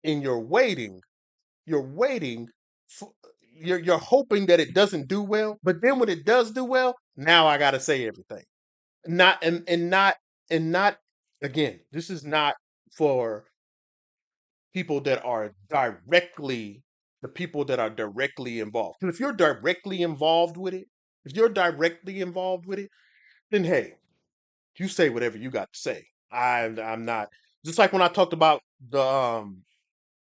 and you're waiting for, you're hoping that it doesn't do well, but then when it does do well, now I got to say everything. Not and not again, this is not for people that are directly the people that are directly involved. 'Cause if you're directly involved with it, if you're directly involved with it, then hey, you say whatever you got to say. I'm not just like when I talked about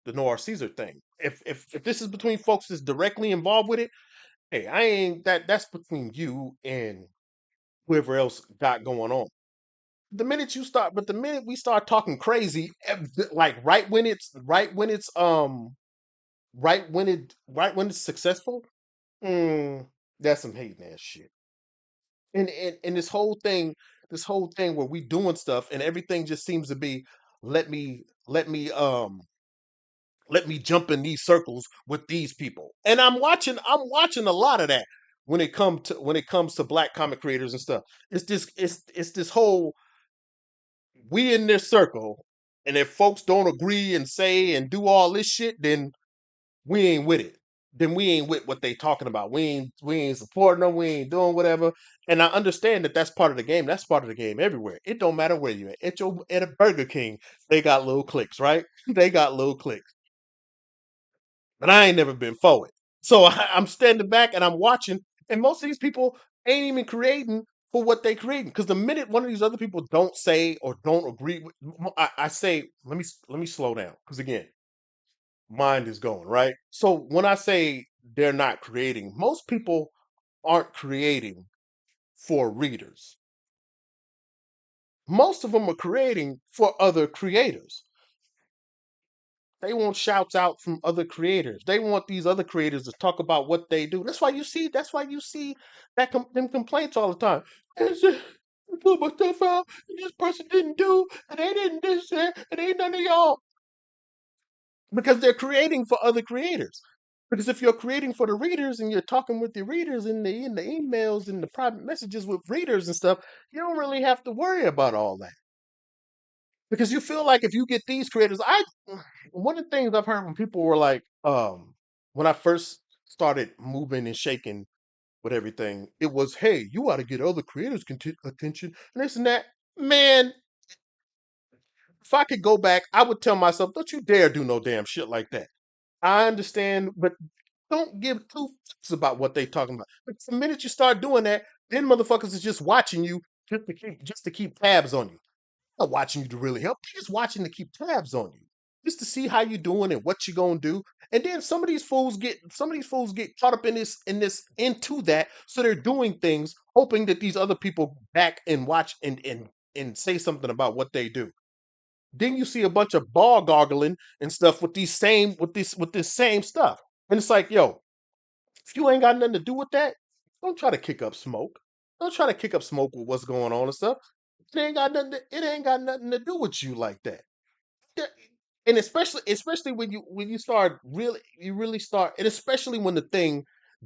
the Noir Caesar thing. If this is between folks that's directly involved with it, hey, I ain't that's between you and whoever else got going on. But the minute we start talking crazy, like right when it's successful, mm, that's some hating ass shit. And this whole thing where we doing stuff and everything just seems to be let me let me um let me jump in these circles with these people. And I'm watching a lot of that. when it comes to black comic creators and stuff. It's this whole we in this circle, and if folks don't agree and say and do all this shit, then we ain't with it. Then we ain't with what they talking about. We ain't supporting them. We ain't doing whatever. And I understand that that's part of the game. That's part of the game everywhere. It don't matter where you at. At a Burger King, they got little cliques, right? They got little cliques. But I ain't never been for it. So I'm standing back and I'm watching, and most of these people ain't even creating for what they creating. Because the minute one of these other people don't say or don't agree with, I say, let me slow down. Because again, mind is going right. So when I say they're not creating, most people aren't creating for readers. Most of them are creating for other creators. They want shouts out from other creators. They want these other creators to talk about what they do. That's why you see. That's why you see them complaints all the time. It's just, I put my stuff out, and this person didn't do, and they didn't this, and ain't none of y'all because they're creating for other creators. Because if you're creating for the readers and you're talking with the readers in the emails and the private messages with readers and stuff, you don't really have to worry about all that. Because you feel like if you get these creators, I one of the things I've heard when people were like, when I first started moving and shaking with everything, it was, hey, you ought to get other creators attention and this and that. Man, if I could go back, I would tell myself, don't you dare do no damn shit like that. I understand, but don't give two fucks about what they talking about. But the minute you start doing that, then motherfuckers is just watching you just to keep tabs on you. Not watching you to really help. They're just watching to keep tabs on you, just to see how you're doing and what you're gonna do. And then some of these fools get caught up in this into that, so they're doing things hoping that these other people back and watch and say something about what they do. Then you see a bunch of ball gargling and stuff with with this same stuff, and it's like, yo, if you ain't got nothing to do with that, don't try to kick up smoke. Don't try to kick up smoke with what's going on and stuff. It ain't got nothing to do with you like that. Yeah, and especially when you start really you really start, and especially when the thing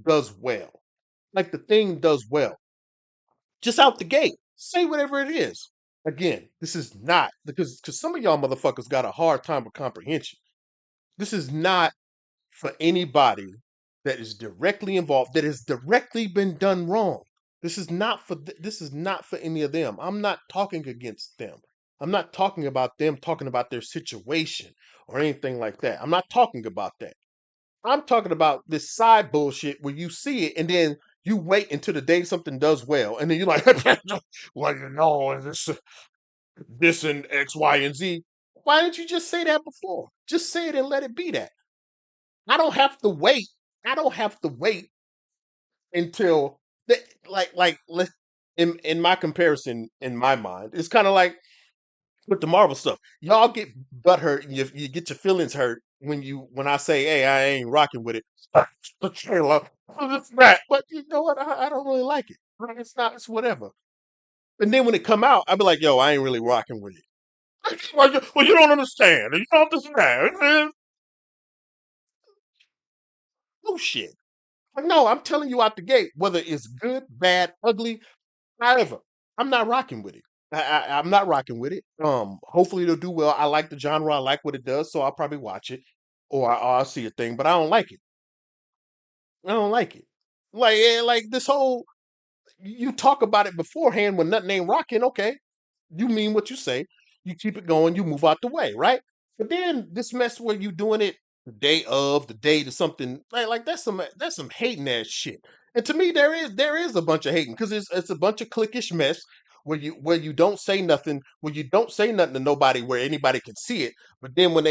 does well. Like the thing does well. Just out the gate. Say whatever it is. Again, this is not because some of y'all motherfuckers got a hard time with comprehension. This is not for anybody that is directly involved, that has directly been done wrong. This is not for any of them. I'm not talking against them. I'm not talking about them talking about their situation or anything like that. I'm not talking about that. I'm talking about this side bullshit where you see it and then you wait until the day something does well, and then you're like, well, you know, this and X, Y, and Z. Why didn't you just say that before? Just say it and let it be that. I don't have to wait. I don't have to wait until the, like let in my comparison in my mind, it's kind of like with the Marvel stuff. Y'all get butt hurt and you get your feelings hurt when I say, hey, I ain't rocking with it. The trailer, it's that. But you know what? I don't really like it. Like, it's not. It's whatever. And then when it come out, I'll be like, yo, I ain't really rocking with it. Well, you don't understand. You don't understand. Bullshit. Like, no, I'm telling you out the gate, whether it's good, bad, ugly, however, I'm not rocking with it. I'm not rocking with it. Hopefully it'll do well. I like the genre. I like what it does, so I'll probably watch it, or I'll see a thing. But I don't like it. I don't like it. Like this whole you talk about it beforehand when nothing ain't rocking. Okay, you mean what you say. You keep it going. You move out the way, right? But then this mess where you doing it the day to something like that's some hating ass shit. And to me, there is a bunch of hating because it's a bunch of cliquish mess where you don't say nothing, where you don't say nothing to nobody where anybody can see it. But then when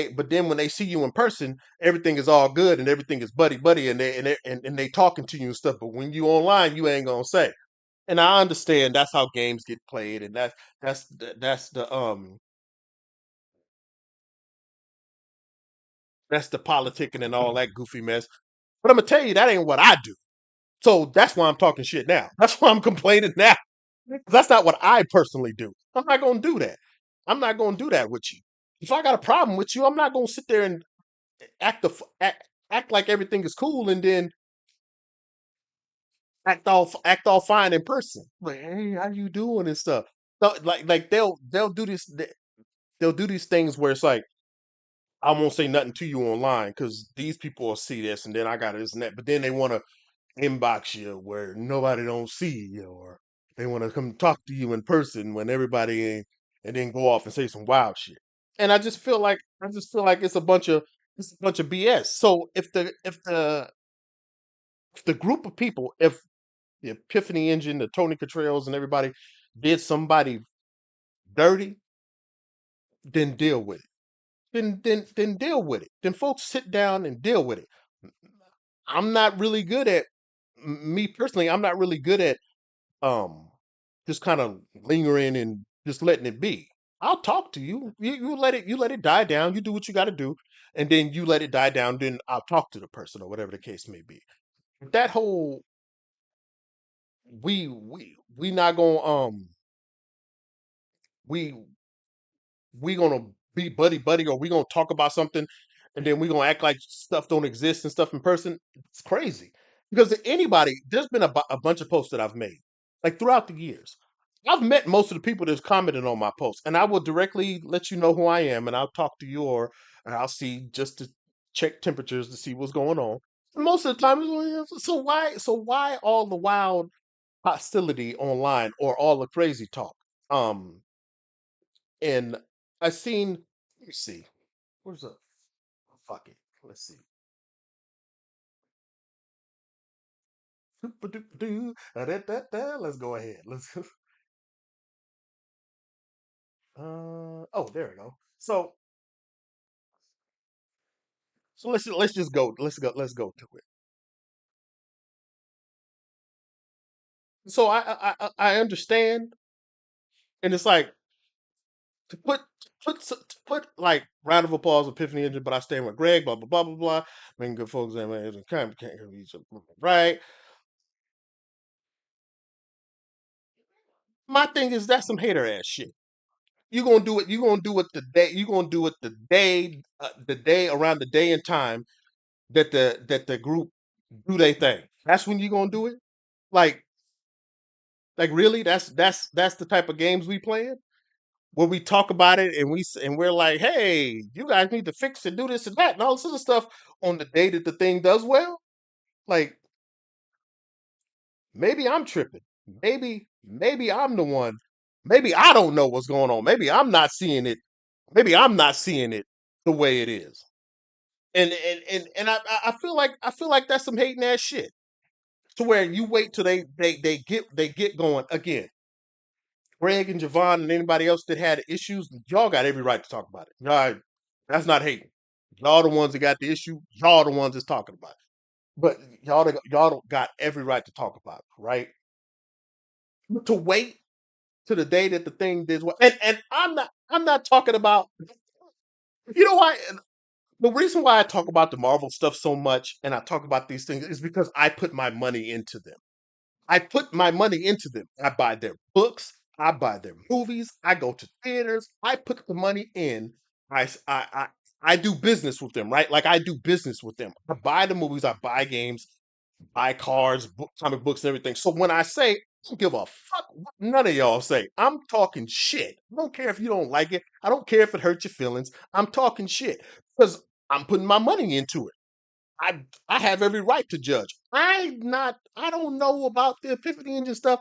they see you in person, everything is all good and everything is buddy buddy and they talking to you and stuff. But when you online, you ain't gonna say. And I understand that's how games get played, and that's the politicking and all that goofy mess. But I'm gonna tell you that ain't what I do. So that's why I'm talking shit now. That's why I'm complaining now. That's not what I personally do. I'm not gonna do that. I'm not gonna do that with you. If I got a problem with you, I'm not gonna sit there and act the f- act like everything is cool, and then act all fine in person. Like, hey, how you doing and stuff. So, like they'll do this. They'll do these things where it's like I won't say nothing to you online because these people will see this, and then I got this and that. But then they want to inbox you where nobody don't see you, or they want to come talk to you in person when everybody ain't, and then go off and say some wild shit. And I just feel like it's a bunch of BS. So if the group of people, if the Epiphany Engine, the Tony Cottrells, and everybody did somebody dirty, then deal with it. Then deal with it. Then folks sit down and deal with it. I'm not really good at me personally. I'm not really good at um just kind of lingering and just letting it be. I'll talk to you. You let it die down. You do what you got to do, and then you let it die down. Then I'll talk to the person or whatever the case may be. That whole we not gonna we we gonna be buddy buddy, or we gonna talk about something and then we gonna act like stuff don't exist and stuff in person. It's crazy because anybody, there's been a bunch of posts that I've made like throughout the years. I've met most of the people that's commented on my posts, and I will directly let you know who I am, and I'll talk to you, or I'll see just to check temperatures to see what's going on. Most of the time, it's like, "Yeah, so why all the wild hostility online or all the crazy talk?" And I seen, let me see, where's the fuck it? Let's see. Let's go ahead. Let's oh, there we go. So let's just go. Let's go to it. So I understand, and it's like to put like round of applause, Epiphany Engine, but I stand with Greg, blah blah blah blah blah. Making good folks and man, can't right. My thing is that's some hater ass shit. You're gonna do it. You're gonna do it the day. You're gonna do it the day around the day and time that the group do they thing. That's when you're gonna do it. Like like really? That's the type of games we playing where we talk about it and we're like, hey, you guys need to fix and do this and that and all this other stuff on the day that the thing does well. Like maybe I'm tripping. Maybe I'm the one. Maybe I don't know what's going on. Maybe I'm not seeing it. Maybe I'm not seeing it the way it is. And I feel like that's some hating ass shit. To where you wait till they get going again. Greg and Javon and anybody else that had issues, y'all got every right to talk about it. Y'all, that's not hating. Y'all the ones that got the issue. Y'all the ones that's talking about it. But y'all don't got every right to talk about it, right? But to wait to the day that the thing did well, and I'm not talking about. You know why? The reason why I talk about the Marvel stuff so much and I talk about these things is because I put my money into them. I put my money into them. I buy their books. I buy their movies. I go to theaters. I put the money in. I do business with them, right? Like I do business with them. I buy the movies. I buy games. Buy cards, comic books, and everything. So when I say, I don't give a fuck what none of y'all say. I'm talking shit. I don't care if you don't like it. I don't care if it hurts your feelings. I'm talking shit because I'm putting my money into it. I have every right to judge. I don't know about the Epiphany Engine stuff.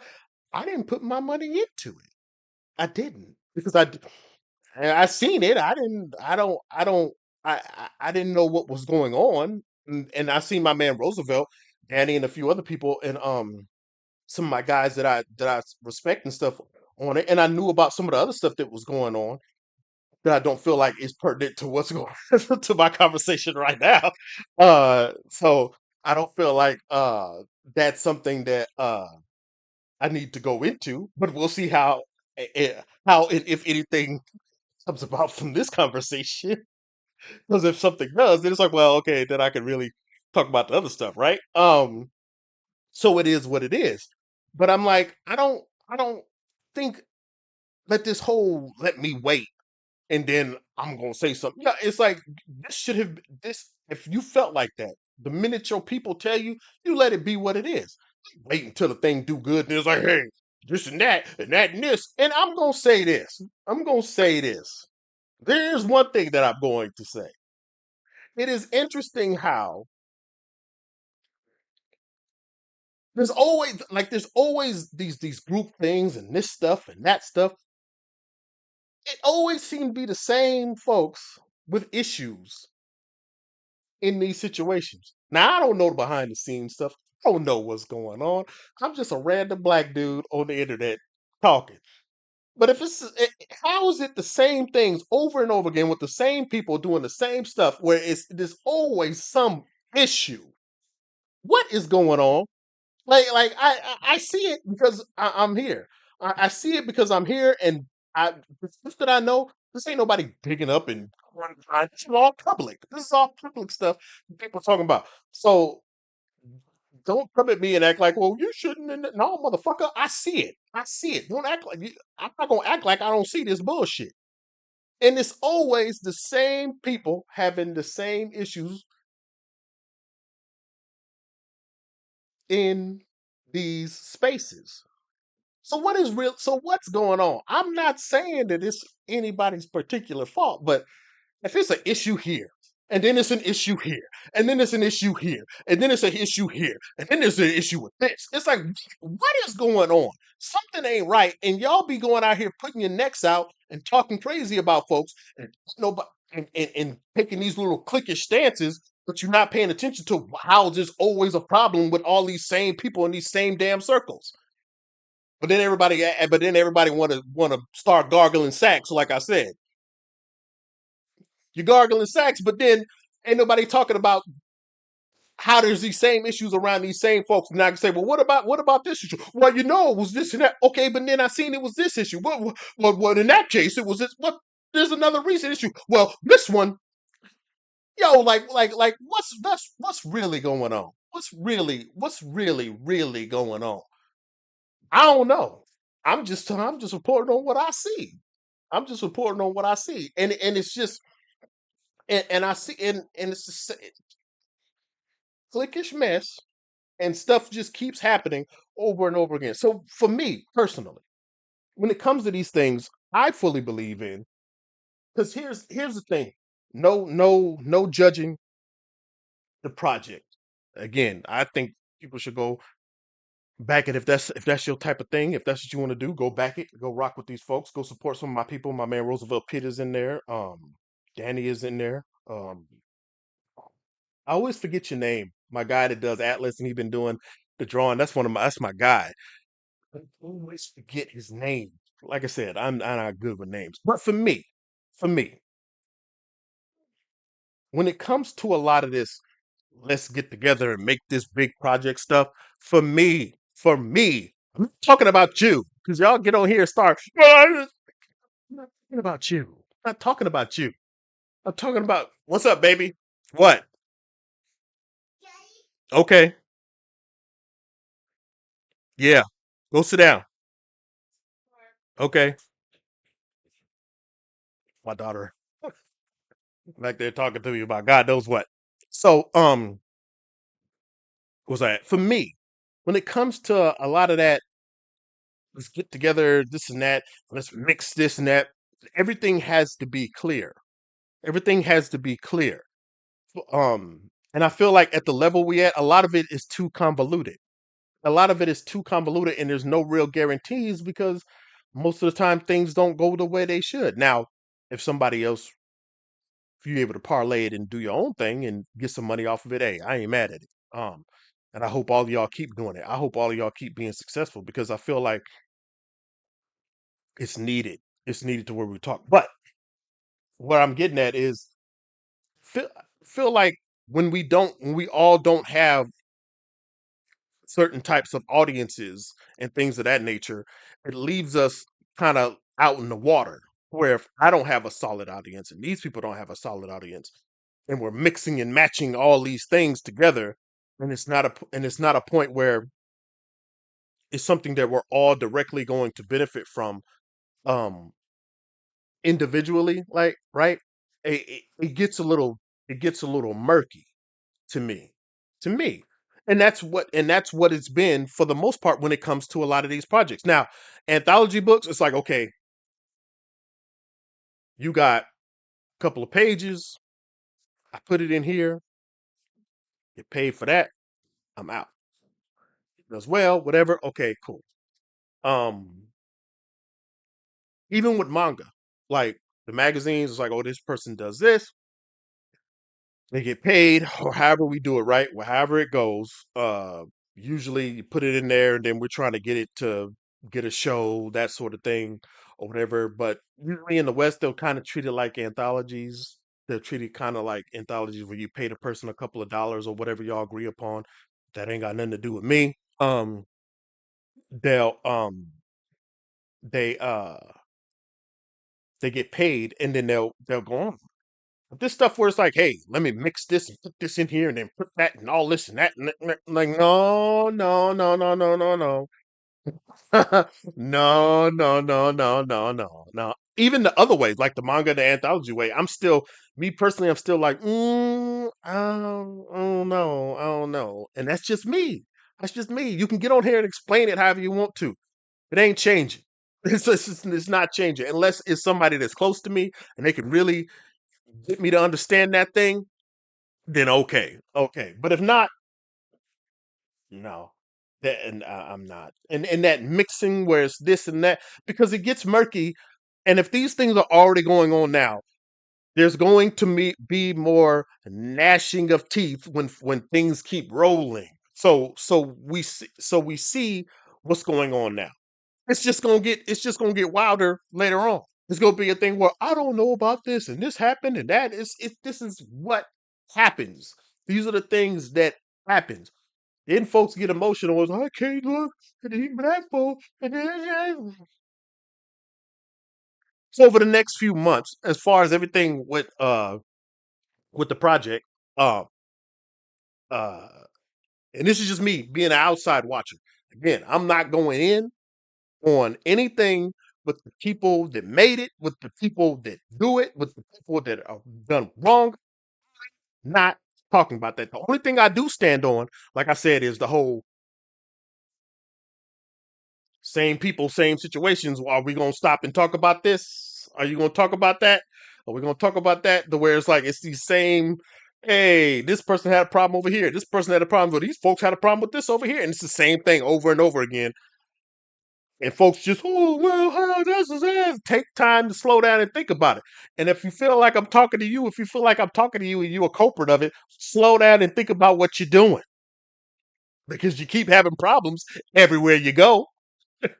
I didn't put my money into it. I didn't because I seen it. I didn't know what was going on. And I seen my man Roosevelt, Danny, and a few other people, and some of my guys that I respect and stuff on it. And I knew about some of the other stuff that was going on that I don't feel like is pertinent to what's going to my conversation right now. So I don't feel like that's something that I need to go into, but we'll see how if anything comes about from this conversation. Because if something does, then it's like, well, okay, then I can really talk about the other stuff, right? So it is what it is. But I'm like, I don't think let this whole let me wait and then I'm gonna say something. Yeah, it's like this should have this if you felt like that, the minute your people tell you, you let it be what it is. Wait until the thing do good, and it's like, hey, this and that and this. And I'm gonna say this. I'm gonna say this. There's one thing that I'm going to say. It is interesting how there's always these group things and this stuff and that stuff. It always seems to be the same folks with issues in these situations. Now I don't know the behind the scenes stuff. I don't know what's going on. I'm just a random black dude on the internet talking. But if how is it the same things over and over again with the same people doing the same stuff where there's always some issue? What is going on? I see it because I'm here. I see it because I'm here, and the stuff that I know, this ain't nobody digging up and this is all public. This is all public stuff people talking about. So don't come at me and act like, well, you shouldn't. No, motherfucker, I see it. I see it. Don't act like I'm not gonna act like I don't see this bullshit. And it's always the same people having the same issues in these spaces. So what is real? So what's going on? I'm not saying that it's anybody's particular fault, but if it's an issue here, and then it's an issue here, and then it's an issue here, and then it's an issue here, and then there's an issue with this. It's like, what is going on? Something ain't right, and y'all be going out here putting your necks out and talking crazy about folks, and nobody and taking these little cliquish stances, but you're not paying attention to how there's always a problem with all these same people in these same damn circles. But then everybody want to start gargling sacks. Like I said, you're gargling sacks, but then ain't nobody talking about how there's these same issues around these same folks. And I can say, well, what about this issue? Well, it was this and that. Okay, but then I seen it was this issue. What in that case it was this. What there's another recent issue. Well, this one, what's really going on? What's really going on? I don't know. I'm just reporting on what I see. I'm just reporting on what I see, and it's just and I see and it's just cliquish mess, and stuff just keeps happening over and over again. So for me personally, when it comes to these things, I fully believe in because here's the thing: no judging the project. Again, I think people should go back it if that's your type of thing. If that's what you want to do, go back it, go rock with these folks, go support some of my people. My man Roosevelt Pitt is in there. Danny is in there. I always forget your name. My guy that does Atlas and he been doing the drawing. That's my guy. I always forget his name. Like I said, I'm not good with names. But for me, when it comes to a lot of this, let's get together and make this big project stuff. For me, I'm not talking about you because y'all get on here and start. "Well, I'm not talking about you. I'm not talking about you. I'm talking about what's up, baby. What? Okay, yeah. Go sit down. Okay, my daughter back there talking to me about God knows what. So, was that for me? When it comes to a lot of that, let's get together, this and that, let's mix this and that. Everything has to be clear. Everything has to be clear. And I feel like at the level we at, a lot of it is too convoluted. A lot of it is too convoluted, and there's no real guarantees because most of the time things don't go the way they should. Now, if somebody else, if you're able to parlay it and do your own thing and get some money off of it, hey, I ain't mad at it. And I hope all of y'all keep doing it. I hope all of y'all keep being successful because I feel like it's needed. It's needed to where we talk. But what I'm getting at is feel feel like when we all don't have certain types of audiences and things of that nature, it leaves us kind of out in the water. Where if I don't have a solid audience and these people don't have a solid audience, and we're mixing and matching all these things together, and it's not a point where it's something that we're all directly going to benefit from um individually, like right, it gets a little murky to me to me And that's what it's been for the most part when it comes to a lot of these projects. Now, anthology books, it's like, okay, you got a couple of pages, I put it in here, get paid for that, I'm out. Does well, whatever, okay, cool. Um, Even with manga, like the magazines, it's like, oh, this person does this, they get paid, or however we do it, right? Well, however it goes. Usually you put it in there, and then we're trying to get it to get a show, that sort of thing, or whatever. But usually in the West, they'll kind of treat it like anthologies. They'll treat it kind of like anthologies where you pay the person a couple of dollars or whatever y'all agree upon. That ain't got nothing to do with me. They'll they they get paid, and then they'll go on. But this stuff where it's like, hey, let me mix this and put this in here and then put that and all this and that. Like, no, no, no, no, no, no, no. No, no, no, no, no, no, no. Even the other ways, like the manga, the anthology way, me personally, I'm still like, I don't know, I don't know. And that's just me. That's just me. You can get on here and explain it however you want to. It ain't changing. It's not changing unless it's somebody that's close to me and they can really get me to understand that thing, then okay, okay. But if not, no. And I'm not. And that mixing where it's this and that because it gets murky. And if these things are already going on now, there's going to be more gnashing of teeth when things keep rolling. So we see what's going on now. It's just gonna get wilder later on. It's gonna be a thing where I don't know about this and this happened and that is it. This is what happens. These are the things that happens. Then folks get emotional. It's, I can't look at the black folks. So over the next few months, as far as everything with the project, uh uh, and this is just me being an outside watcher. Again, I'm not going in on anything with the people that made it, with the people that do it, with the people that are done wrong. Not talking about that. The only thing I do stand on, like I said, is the whole same people, same situations. Are we gonna stop and talk about this? Are you gonna talk about that? Are we gonna talk about that? The where it's like it's the same. Hey, this person had a problem over here. This person had a problem with these folks had a problem with this over here, and it's the same thing over and over again. And folks just, oh, well, how does this? Take time to slow down and think about it. And if you feel like I'm talking to you, if you feel like I'm talking to you and you're a culprit of it, slow down and think about what you're doing because you keep having problems everywhere you go. If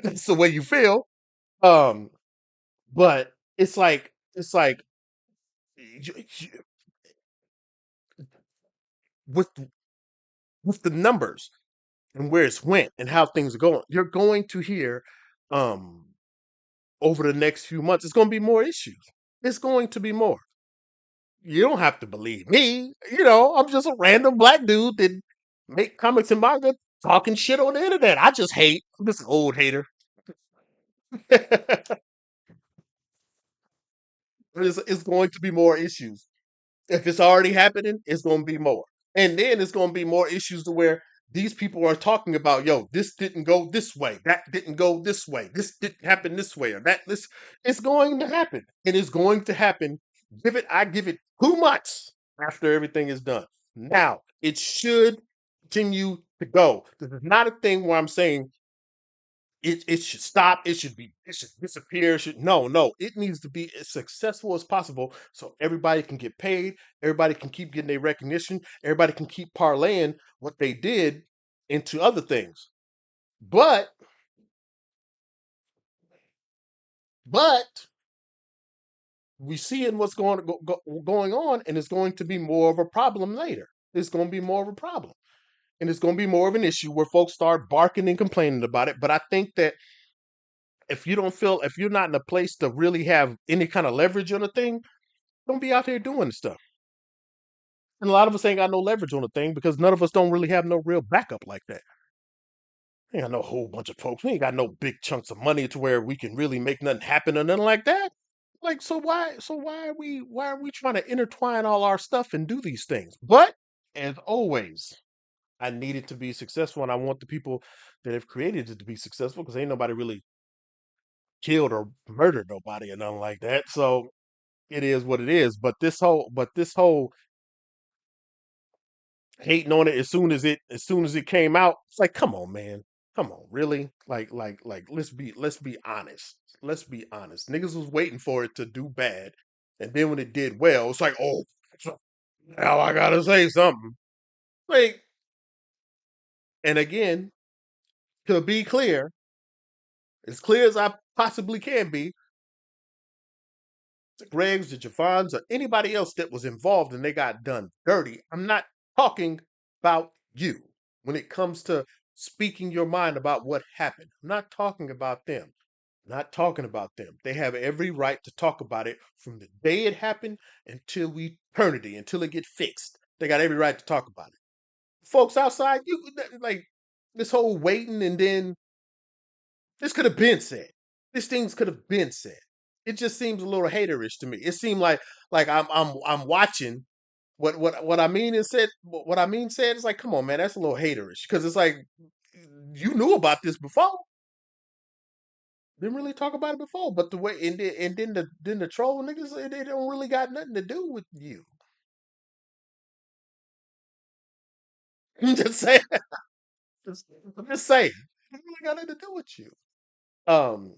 that's the way you feel. Um, but it's like with with the numbers and where it's went and how things are going, you're going to hear um over the next few months, it's going to be more issues. It's going to be more. You don't have to believe me. I'm just a random black dude that make comics and manga talking shit on the internet. I just hate. I'm just an old hater. It's going to be more issues. If it's already happening, it's going to be more. And then it's going to be more issues to where these people are talking about, yo, this didn't go this way. That didn't go this way. This didn't happen this way or that. This it's going to happen. It is going to happen. I give it 2 months after everything is done. Now, it should continue to go. This is not a thing where I'm saying it should stop. It should disappear. No. It needs to be as successful as possible so everybody can get paid. Everybody can keep getting their recognition. Everybody can keep parlaying what they did into other things. But but we seeing what's going on, and it's going to be more of a problem later. It's going to be more of a problem, and it's going to be more of an issue where folks start barking and complaining about it. But I think that if you're not in a place to really have any kind of leverage on a thing, don't be out here doing stuff. And a lot of us ain't got no leverage on the thing because none of us don't really have no real backup like that. Ain't got no whole bunch of folks. We ain't got no big chunks of money to where we can really make nothing happen or nothing like that. Like, so why are we trying to intertwine all our stuff and do these things? But as always, I need it to be successful, and I want the people that have created it to be successful because ain't nobody really killed or murdered nobody or nothing like that. So it is what it is. But this whole hating on it as soon as it came out, it's like, come on, man. Come on, really? Like let's be honest. Let's be honest. Niggas was waiting for it to do bad. And then when it did well, it's like, oh, so now I gotta say something. Like, and again, to be clear, as clear as I possibly can be, the Gregs, the Javons, or anybody else that was involved and they got done dirty. I'm not talking about you when it comes to speaking your mind about what happened. I'm not talking about them. Not talking about them. They have every right to talk about it from the day it happened until eternity, until it get fixed. They got every right to talk about it. Folks outside, you like this whole waiting and then this could have been said. These things could have been said. It just seems a little haterish to me. It seemed like I'm watching what I mean is said. What I mean said is like, come on, man, that's a little haterish because it's like you knew about this before. Didn't really talk about it before, but the way and then the troll niggas they don't really got nothing to do with you. I'm just saying. Just, I'm just saying. It really got nothing to do with you. Um,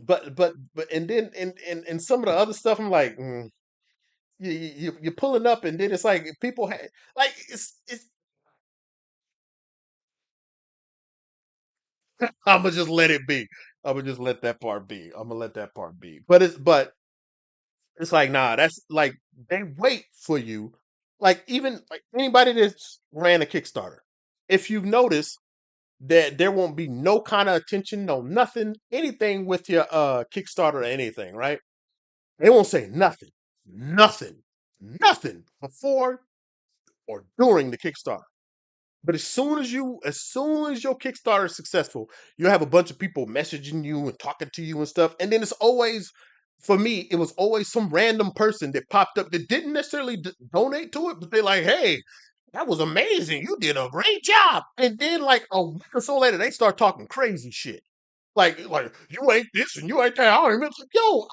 but and then and some of the other stuff, I'm like, you're pulling up, and then it's like people like it's. I'm gonna just let it be. I'm gonna just let that part be. I'm gonna let that part be. But it's like nah. That's like they wait for you. Like even like anybody that's ran a Kickstarter. If you've noticed that there won't be no kind of attention, no nothing, anything with your Kickstarter or anything, right? They won't say nothing, nothing, nothing before or during the Kickstarter. But as soon as your Kickstarter is successful, you have a bunch of people messaging you and talking to you and stuff. And then it's always, for me, it was always some random person that popped up that didn't necessarily donate to it, but they're like, "Hey, that was amazing! You did a great job." And then like a week or so later, they start talking crazy shit. Like you ain't this and you ain't that. I don't even yo,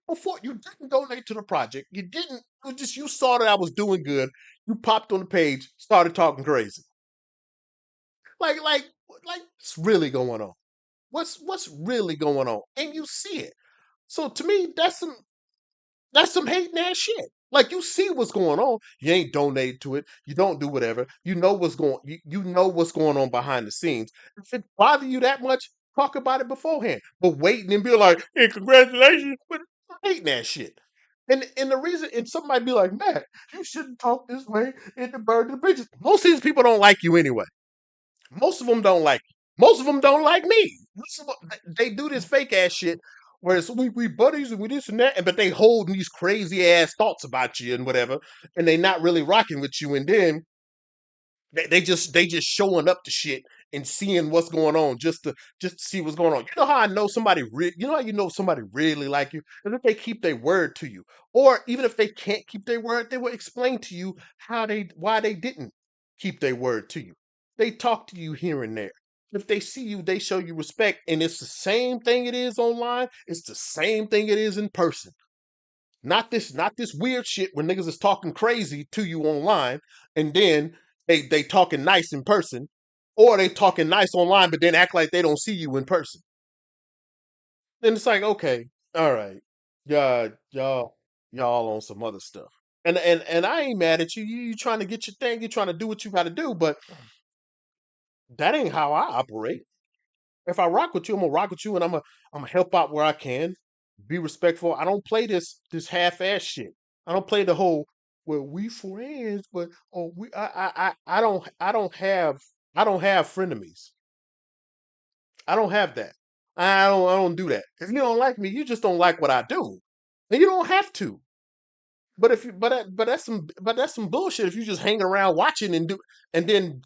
before you didn't donate to the project. You didn't. It was just you saw that I was doing good. You popped on the page, started talking crazy. Like, like, like, what's really going on? What's really going on? And you see it. So to me, that's some hating ass shit. Like you see what's going on. You ain't donate to it. You don't do whatever. You know what's going on behind the scenes. If it bother you that much, talk about it beforehand. But waiting and be like, hey, congratulations, but hating that shit. And the reason and somebody be like, man, you shouldn't talk this way in the burden of the bridges. Most of these people don't like you anyway. Most of them don't like you. Most of them don't like me. They do this fake ass shit where it's we buddies and we this and that, and but they hold these crazy ass thoughts about you and whatever, and they not really rocking with you. And then they just showing up to shit and seeing what's going on just to see what's going on. You know how I know somebody you know how you know somebody really like you? Is if they keep their word to you. Or even if they can't keep their word, they will explain to you why they didn't keep their word to you. They talk to you here and there. If they see you, they show you respect. And it's the same thing it is online, it's the same thing it is in person. Not this weird shit where niggas is talking crazy to you online and then they talking nice in person, or they talking nice online but then act like they don't see you in person. Then it's like, okay, all right, y'all on some other stuff. And I ain't mad at you. You trying to get your thing, you trying to do what you gotta do, but that ain't how I operate. If I rock with you, I'm gonna rock with you, and I'm gonna help out where I can. Be respectful. I don't play this half ass shit. I don't play the whole well we friends, but oh we I don't have frenemies. I don't have that. I don't do that. If you don't like me, you just don't like what I do, and you don't have to. But if you but that's some bullshit. If you just hang around watching and then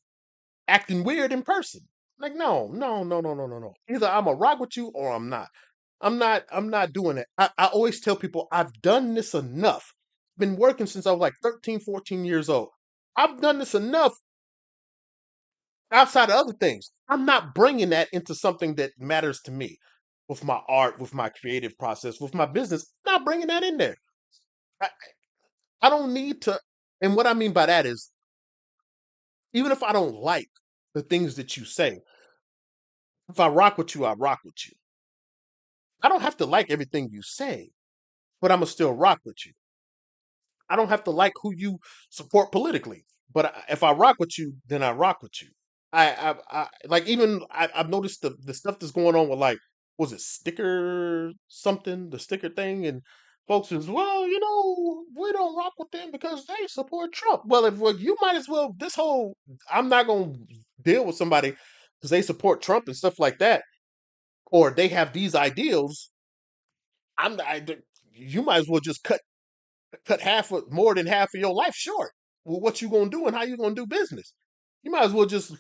acting weird in person. Like, no, no, no, no, no, no, no. Either I'm gonna rock with you or I'm not. I'm not doing it. I always tell people I've done this enough. Been working since I was like 13, 14 years old. I've done this enough outside of other things. I'm not bringing that into something that matters to me with my art, with my creative process, with my business. Not bringing that in there. I, I don't need to. And what I mean by that is, even if I don't like the things that you say, if I rock with you, I rock with you. I don't have to like everything you say, but I'm gonna still rock with you. I don't have to like who you support politically, but if I rock with you, then I rock with you. I like even I've noticed the stuff that's going on with like was it sticker something the sticker thing and folks is well we don't rock with them because they support Trump. Well, if well, you might as well this whole I'm not gonna deal with somebody because they support Trump and stuff like that or they have these ideals. You might as well just cut half of more than half of your life short. Well, what you gonna do and how you gonna do business? You might as well just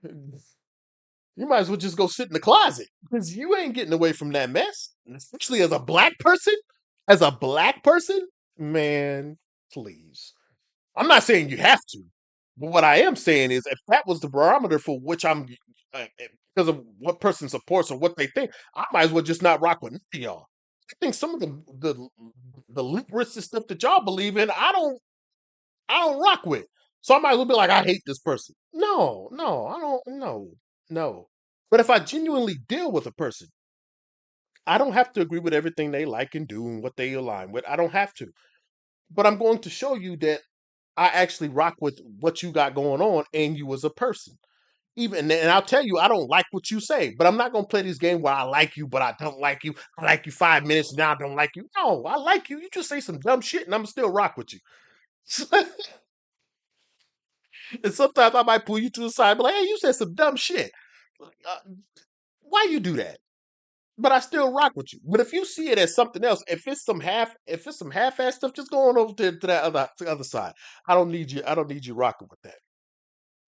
you might as well just go sit in the closet because you ain't getting away from that mess. And especially as a black person, man, please. I'm not saying you have to, but what I am saying is if that was the barometer for which I'm because of what person supports or what they think, I might as well just not rock with none of y'all. I think some of the liberalistic stuff that y'all believe in, I don't rock with. So I might as well be like, I hate this person. No, no, I don't. No, no. But if I genuinely deal with a person, I don't have to agree with everything they like and do and what they align with. I don't have to. But I'm going to show you that I actually rock with what you got going on and you as a person. Even and I'll tell you, I don't like what you say, but I'm not gonna play this game where I like you, but I don't like you. I like you 5 minutes, now I don't like you. No, I like you. You just say some dumb shit, and I'm still rock with you. And sometimes I might pull you to the side, and be like, "Hey, you said some dumb shit. Why you do that?" But I still rock with you. But if you see it as something else, if it's some half-ass stuff, just going over to that to the other side. I don't need you. I don't need you rocking with that.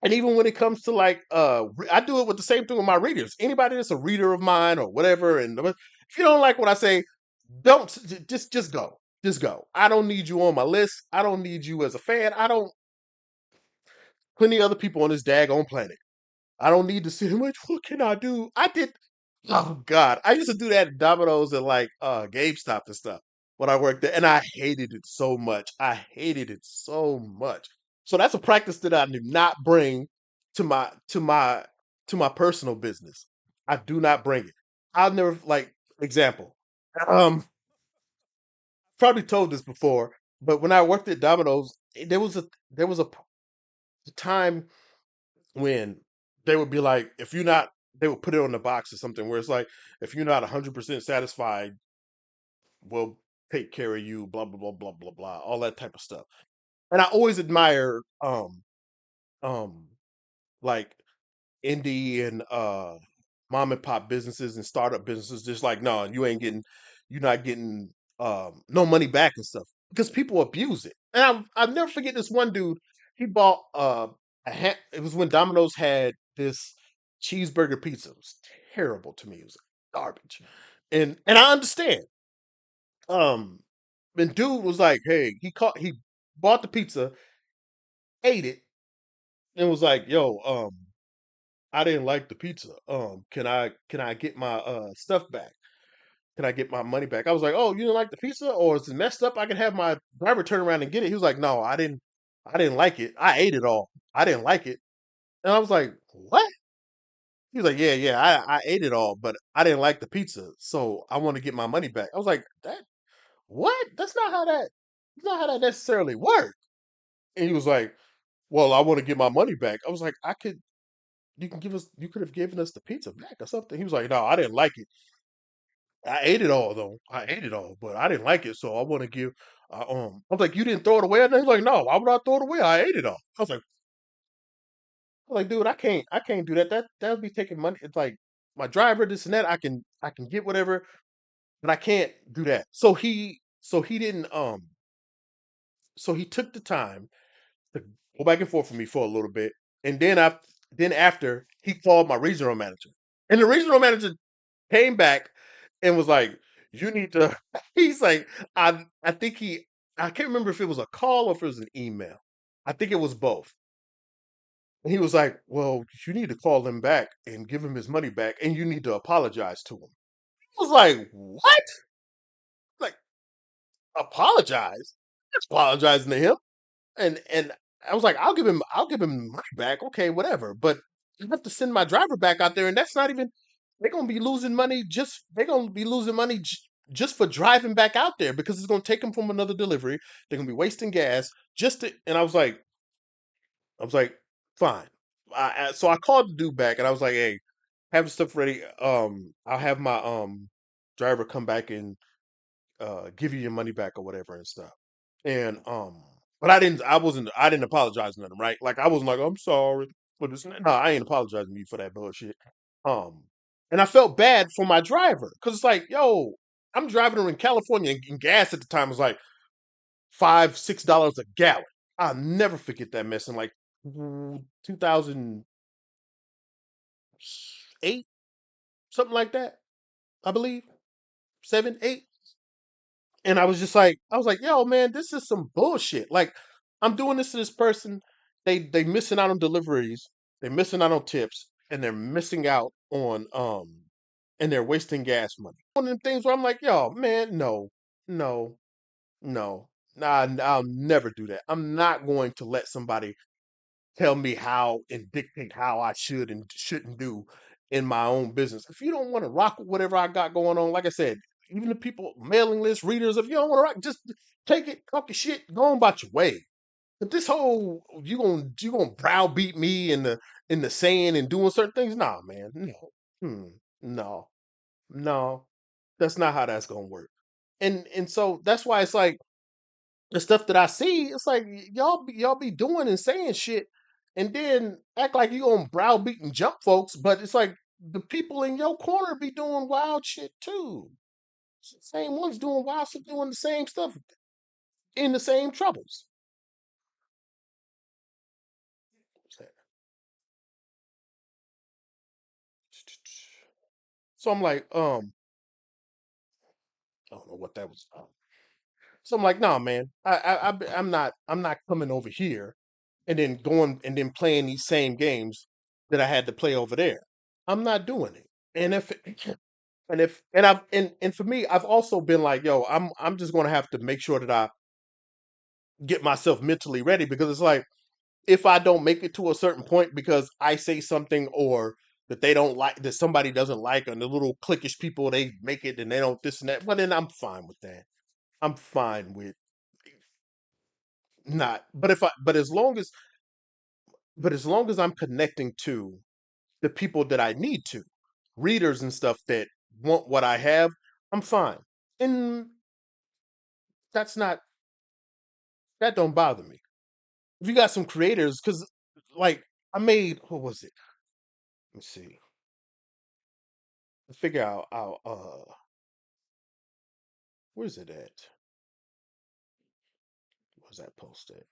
And even when it comes to like, I do it with the same thing with my readers. Anybody that's a reader of mine or whatever, and if you don't like what I say, don't just go, just go. I don't need you on my list. I don't need you as a fan. I don't. Plenty other people on this daggone planet. I don't need to see how much. What can I do? I did. Oh God, I used to do that at Domino's and like GameStop and stuff when I worked there, and I hated it so much. I hated it so much. So that's a practice that I do not bring to my personal business. I do not bring it. I'll never like example. Um, probably told this before, but when I worked at Domino's, there was a time when they would be like, if you're not, they would put it on the box or something where it's like, if you're not 100% satisfied, we'll take care of you, blah, blah, blah, blah, blah, blah, all that type of stuff. And I always admire, um, like indie and mom and pop businesses and startup businesses, just like, no, you're not getting no money back and stuff because people abuse it. And I'll never forget this one dude. He bought it was when Domino's had this cheeseburger pizza. It was terrible to me. It was garbage, and I understand. Um, and dude was like, hey, he bought the pizza, ate it, and was like, yo, I didn't like the pizza. Can I get my stuff back? Can I get my money back? I was like, oh, you didn't like the pizza, or is it messed up? I can have my driver turn around and get it. He was like, no, I didn't like it. I ate it all. I didn't like it. And I was like, what? He was like, yeah, yeah, I ate it all, but I didn't like the pizza, so I want to get my money back. I was like, that what? That's not how that necessarily works. And he was like, well, I want to get my money back. I was like, you could have given us the pizza back or something. He was like, no, I didn't like it. I ate it all though. I ate it all, but I didn't like it, so I want to give. I was like, you didn't throw it away, and he's like, no, why would I throw it away? I ate it all. I was like, dude, I can't do that. That would be taking money. It's like my driver, this and that. I can get whatever, but I can't do that. So he didn't. So he took the time to go back and forth with me for a little bit, and then after he called my regional manager, and the regional manager came back and was like, "You need to." He's like, I think I can't remember if it was a call or if it was an email, I think it was both. And he was like, "Well, you need to call him back and give him his money back, and you need to apologize to him." I was like, "What? Like apologize? That's apologizing to him?" And I was like, I'll give him money back, okay, whatever. But I have to send my driver back out there, and that's not even. They're gonna be losing money. They're gonna be losing money just for driving back out there because it's gonna take them from another delivery. They're gonna be wasting gas just to. And I was like, fine. So I called the dude back, and I was like, hey, have the stuff ready. I'll have my driver come back and give you your money back or whatever and stuff. And but I didn't apologize to them, right? Like I wasn't like, I'm sorry for this. No, I ain't apologizing to you for that bullshit. Um and I felt bad for my driver because it's like, yo, I'm driving her in California and gas at the time was like $5, $6 a gallon. I'll never forget that mess in like 2008, something like that, I believe. 7, 8. And I was like, yo, man, this is some bullshit. Like, I'm doing this to this person. They missing out on deliveries, they're missing out on tips, and they're missing out on and they're wasting gas money. One of them things where I'm like, yo, man, no, no, no. Nah, I'll never do that. I'm not going to let somebody tell me how and dictate how I should and shouldn't do in my own business. If you don't want to rock with whatever I got going on, like I said, even the people, mailing list readers, if you don't want to rock, just take it, talk your shit, go on about your way. But this whole you gonna browbeat me in the saying and doing certain things, nah, man, no, no, no, that's not how that's gonna work. And so that's why it's like the stuff that I see, it's like y'all be doing and saying shit, and then act like you gonna browbeat and jump folks, but it's like the people in your corner be doing wild shit too. Same ones doing wild shit, doing the same stuff in the same troubles. So I'm like, I don't know what that was. So I'm like, nah, man, I'm not coming over here and then going and then playing these same games that I had to play over there. I'm not doing it. And and for me, I've also been like, yo, I'm just gonna have to make sure that I get myself mentally ready because it's like if I don't make it to a certain point because I say something or that they don't like that somebody doesn't like and the little cliquish people they make it and they don't this and that, well then I'm fine with that. I'm fine with not. But as long as I'm connecting to the people that I need to, readers and stuff that want what I have, I'm fine. And that's not that don't bother me. If you got some creators, because like I made what was it? Let me see. Figure out where's it at? Where's that post at?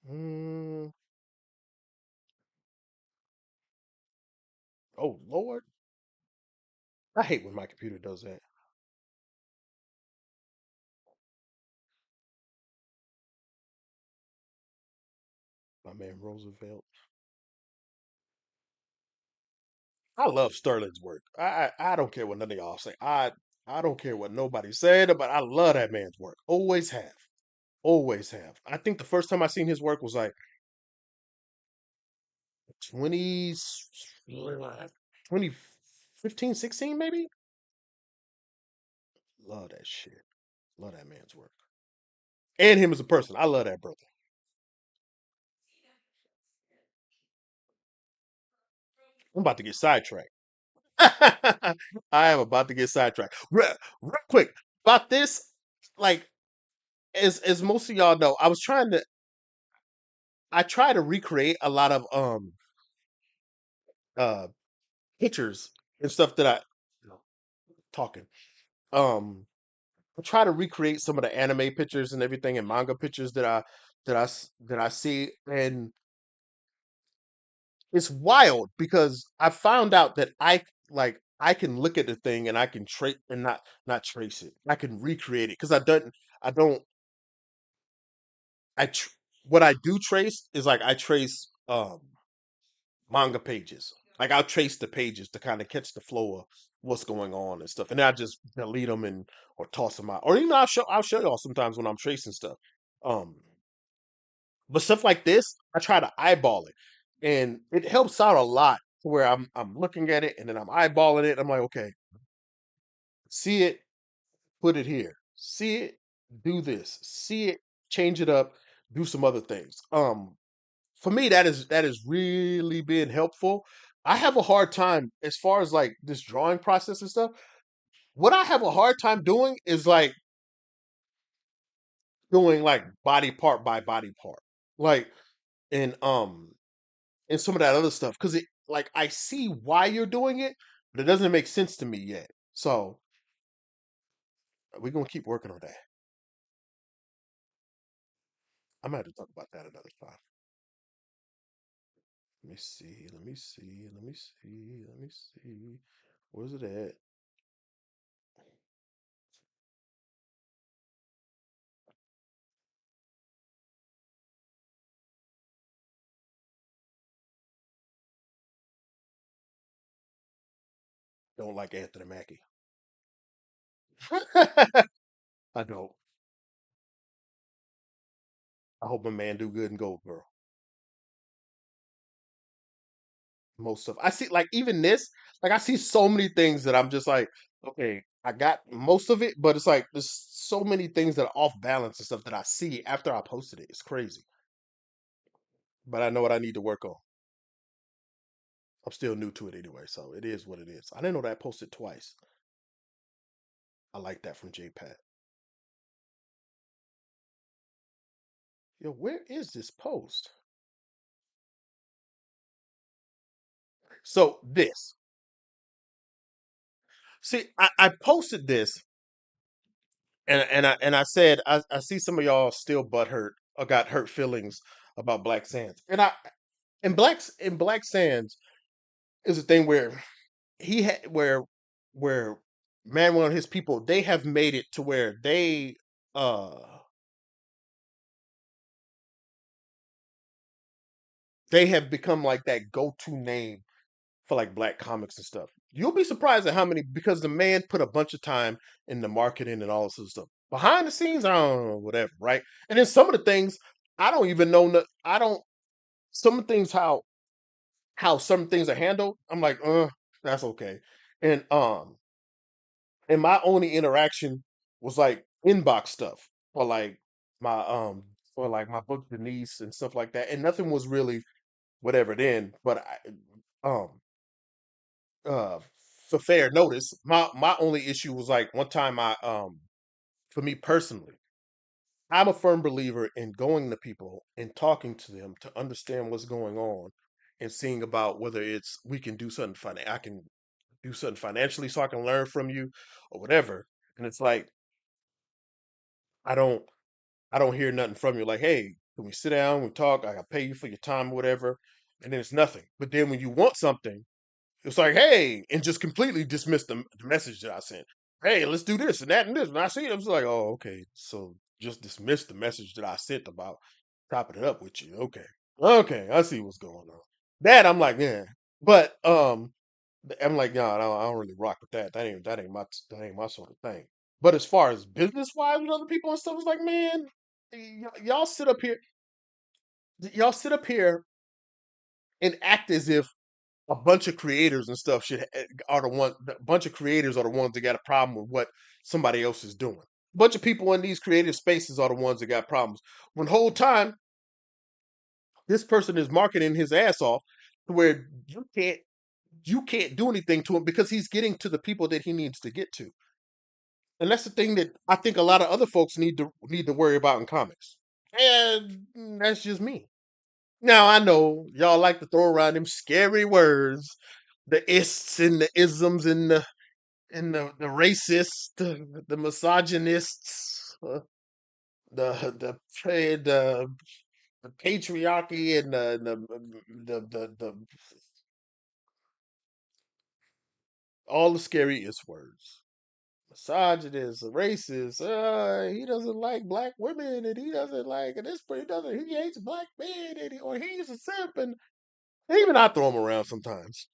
Mm, oh Lord. I hate when my computer does that. My man Roosevelt. I love Sterling's work. I don't care what none of y'all say. I don't care what nobody said, but I love that man's work. Always have. Always have. I think the first time I seen his work was like 20, 2015, 16 maybe. Love that shit. Love that man's work. And him as a person. I love that brother. I'm about to get sidetracked. I am about to get sidetracked. Real quick about this, like as most of y'all know, I try to recreate a lot of uh pictures and stuff that I no, talking. Um I try to recreate some of the anime pictures and everything and manga pictures that I see, and it's wild because I found out that I can look at the thing and I can trace and not trace it. I can recreate it because I don't I tr- what I do trace is like I trace manga pages. Like I'll trace the pages to kind of catch the flow of what's going on and stuff, and then I just delete them and or toss them out, or even I'll show y'all sometimes when I'm tracing stuff. Um, but stuff like this, I try to eyeball it, and it helps out a lot. Where I'm looking at it and then I'm eyeballing it. I'm like, okay, see it, put it here. See it, do this. See it, change it up, do some other things. For me that is really been helpful. I have a hard time as far as like this drawing process and stuff. What I have a hard time doing is like doing like body part by body part. Like and and some of that other stuff cuz it like I see why you're doing it, but it doesn't make sense to me yet. So, we're going to keep working on that. I might have to talk about that another time. Let me see. Let me see. Let me see. Let me see. Where's it at? Don't like Anthony Mackie. I don't. I hope my man do good in Gold Girl. Most of I see like even this, like I see so many things that I'm just like, okay, I got most of it, but it's like there's so many things that are off balance and stuff that I see after I posted it. It's crazy. But I know what I need to work on. I'm still new to it anyway, so it is what it is. I didn't know that I posted twice. I like that from JPat. Yo, where is this post? So this. See, I posted this and I said I see some of y'all still butthurt or got hurt feelings about Black Sands. And Black Sands is a thing where he had where Manuel and his people they have made it to where uh they have become like that go-to name for like black comics and stuff. You'll be surprised at how many because the man put a bunch of time in the marketing and all this other stuff. Behind the scenes, I don't know, whatever, right? And then some of the things I don't even know. I don't some of the things how some things are handled. I'm like, that's okay. And and my only interaction was like inbox stuff or like my or like my book Denise and stuff like that. And nothing was really whatever then. But uh for fair notice, my only issue was like one time I for me personally, I'm a firm believer in going to people and talking to them to understand what's going on and seeing about whether it's we can do something funny. I can do something financially so I can learn from you or whatever. And it's like I don't I don't hear nothing from you like, hey, can we sit down, we talk, I gotta pay you for your time or whatever, and then it's nothing. But then when you want something, it's like, hey, and just completely dismiss the message that I sent. Hey, let's do this and that and this. And I see it, I was like, oh, okay. So just dismiss the message that I sent about topping it up with you. Okay. Okay, I see what's going on. That I'm like, yeah. But I'm like, no, I don't really rock with that. That ain't my sort of thing. But as far as business wise with other people and stuff, it's like, man, y'all sit up here, y'all sit up here and act as if a bunch of creators and stuff are the one. A bunch of creators are the ones that got a problem with what somebody else is doing. A bunch of people in these creative spaces are the ones that got problems. When the whole time this person is marketing his ass off to where you can't do anything to him because he's getting to the people that he needs to get to. And that's the thing that I think a lot of other folks need to worry about in comics. And that's just me. Now I know y'all like to throw around them scary words, the ists and the isms and the racists, the misogynists, the patriarchy and the all the scariest words. Misogynist, racist. He doesn't like black women, and he doesn't like and this. He doesn't. He hates black men, or he's a simp, and even I throw them around sometimes.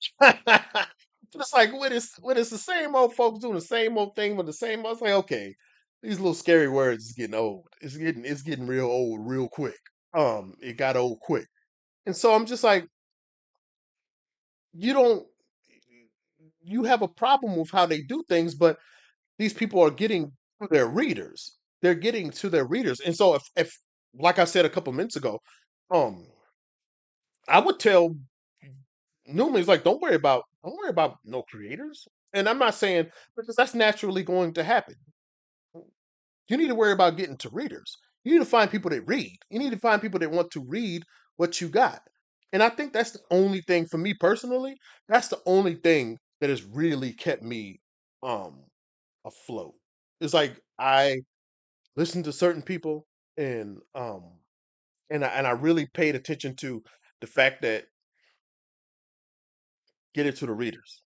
Just like when it's the same old folks doing the same old thing with the same. I was like, okay, these little scary words is getting old. It's getting real old real quick. It got old quick, and so I'm just like, you don't. You have a problem with how they do things, but these people are getting to their readers. They're getting to their readers, and so if like I said a couple minutes ago, um, I would tell Newman's like, don't worry about no creators. And I'm not saying because that's naturally going to happen. You need to worry about getting to readers. You need to find people that read. You need to find people that want to read what you got. And I think that's the only thing for me personally. That's the only thing that has really kept me um afloat. It's like I listen to certain people and I really paid attention to the fact that get it to the readers.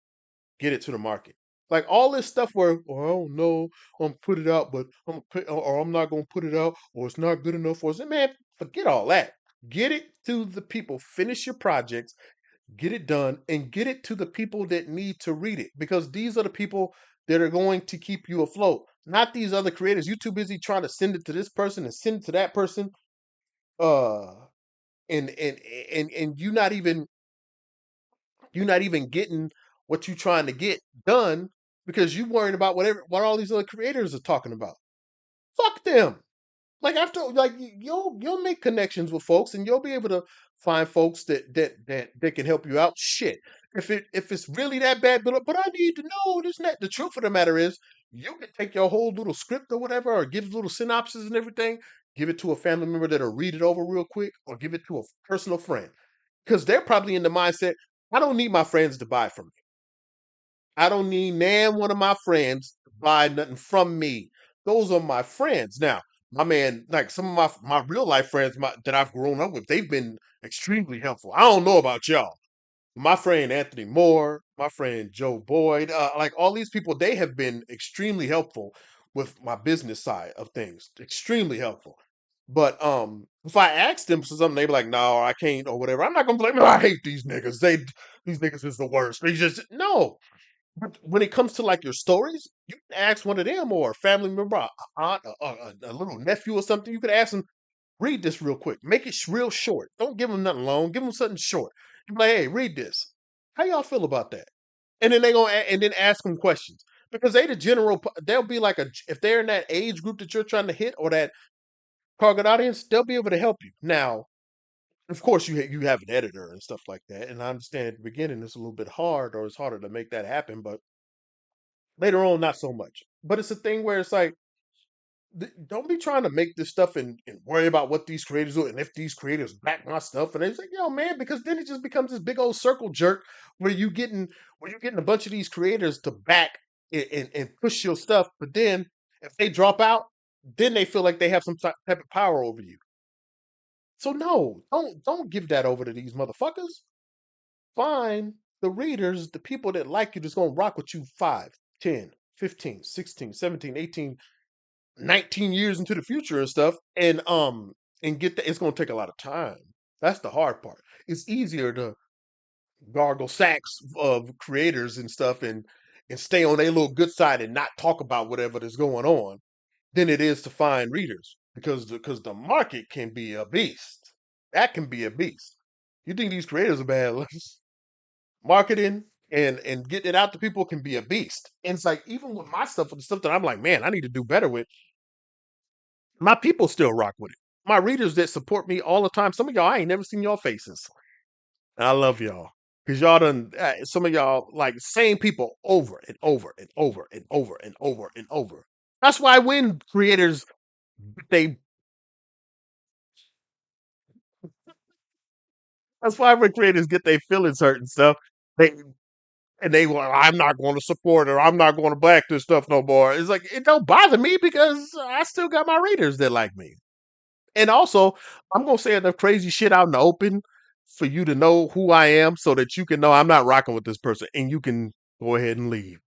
Get it to the market. Like all this stuff where, oh, I don't know, I'm put it out, but or I'm not gonna put it out, or it's not good enough for us. Man, forget all that. Get it to the people. Finish your projects, get it done, and get it to the people that need to read it. Because these are the people that are going to keep you afloat. Not these other creators. You're too busy trying to send it to this person and send it to that person. Uh and you're not even getting what you're trying to get done because you worried about what all these other creators are talking about. Fuck them. Like after like you'll make connections with folks and you'll be able to find folks that can help you out. Shit. If it's really that bad, but I need to know this and that. The truth of the matter is you can take your whole little script or whatever or give little synopses and everything, give it to a family member that'll read it over real quick, or give it to a personal friend. Because they're probably in the mindset, I don't need my friends to buy from me. I don't need nan one of my friends to buy nothing from me. Those are my friends. Now, my man, like some of my real life friends that I've grown up with, they've been extremely helpful. I don't know about y'all. My friend Anthony Moore, my friend Joe Boyd, like all these people, they have been extremely helpful with my business side of things. Extremely helpful. But if I ask them for something, they be like, "No, I can't," or whatever. I'm not gonna blame them. I hate these niggas. These niggas is the worst. They just no. But when it comes to like your stories, you can ask one of them or a family member, a aunt, a little nephew or something. You could ask them, read this real quick. Make it real short. Don't give them nothing long. Give them something short. You be like, hey, read this. How y'all feel about that? And then and then ask them questions because they the general. They'll be like if they're in that age group that you're trying to hit or that target audience, they'll be able to help you. Now, of course, you have an editor and stuff like that, and I understand at the beginning it's a little bit hard or it's harder to make that happen, but later on, not so much. But it's a thing where it's like, don't be trying to make this stuff and worry about what these creators do and if these creators back my stuff. And it's like, yo, man, because then it just becomes this big old circle jerk where you're getting a bunch of these creators to back and push your stuff. But then if they drop out, then they feel like they have some type of power over you. So no, don't give that over to these motherfuckers. Find the readers, the people that like you, that's gonna rock with you 5, 10, 15, 16, 17, 18, 19 years into the future and stuff, and get that. It's gonna take a lot of time. That's the hard part. It's easier to gargle sacks of creators and stuff and stay on their little good side and not talk about whatever is going on than it is to find readers because the market can be a beast. That can be a beast. You think these creators are bad? Marketing and getting it out to people can be a beast. And it's like even with my stuff, with the stuff that I'm like, man, I need to do better with. My people still rock with it. My readers that support me all the time. Some of y'all, I ain't never seen y'all faces. And I love y'all because y'all done. Some of y'all like same people over and over and over and over and over and over. That's why when creators they that's why when creators get they feeling certain stuff, they well, I'm not going to support or I'm not going to back this stuff no more. It's like it don't bother me because I still got my readers that like me. And also, I'm gonna say enough crazy shit out in the open for you to know who I am, so that you can know I'm not rocking with this person, and you can go ahead and leave.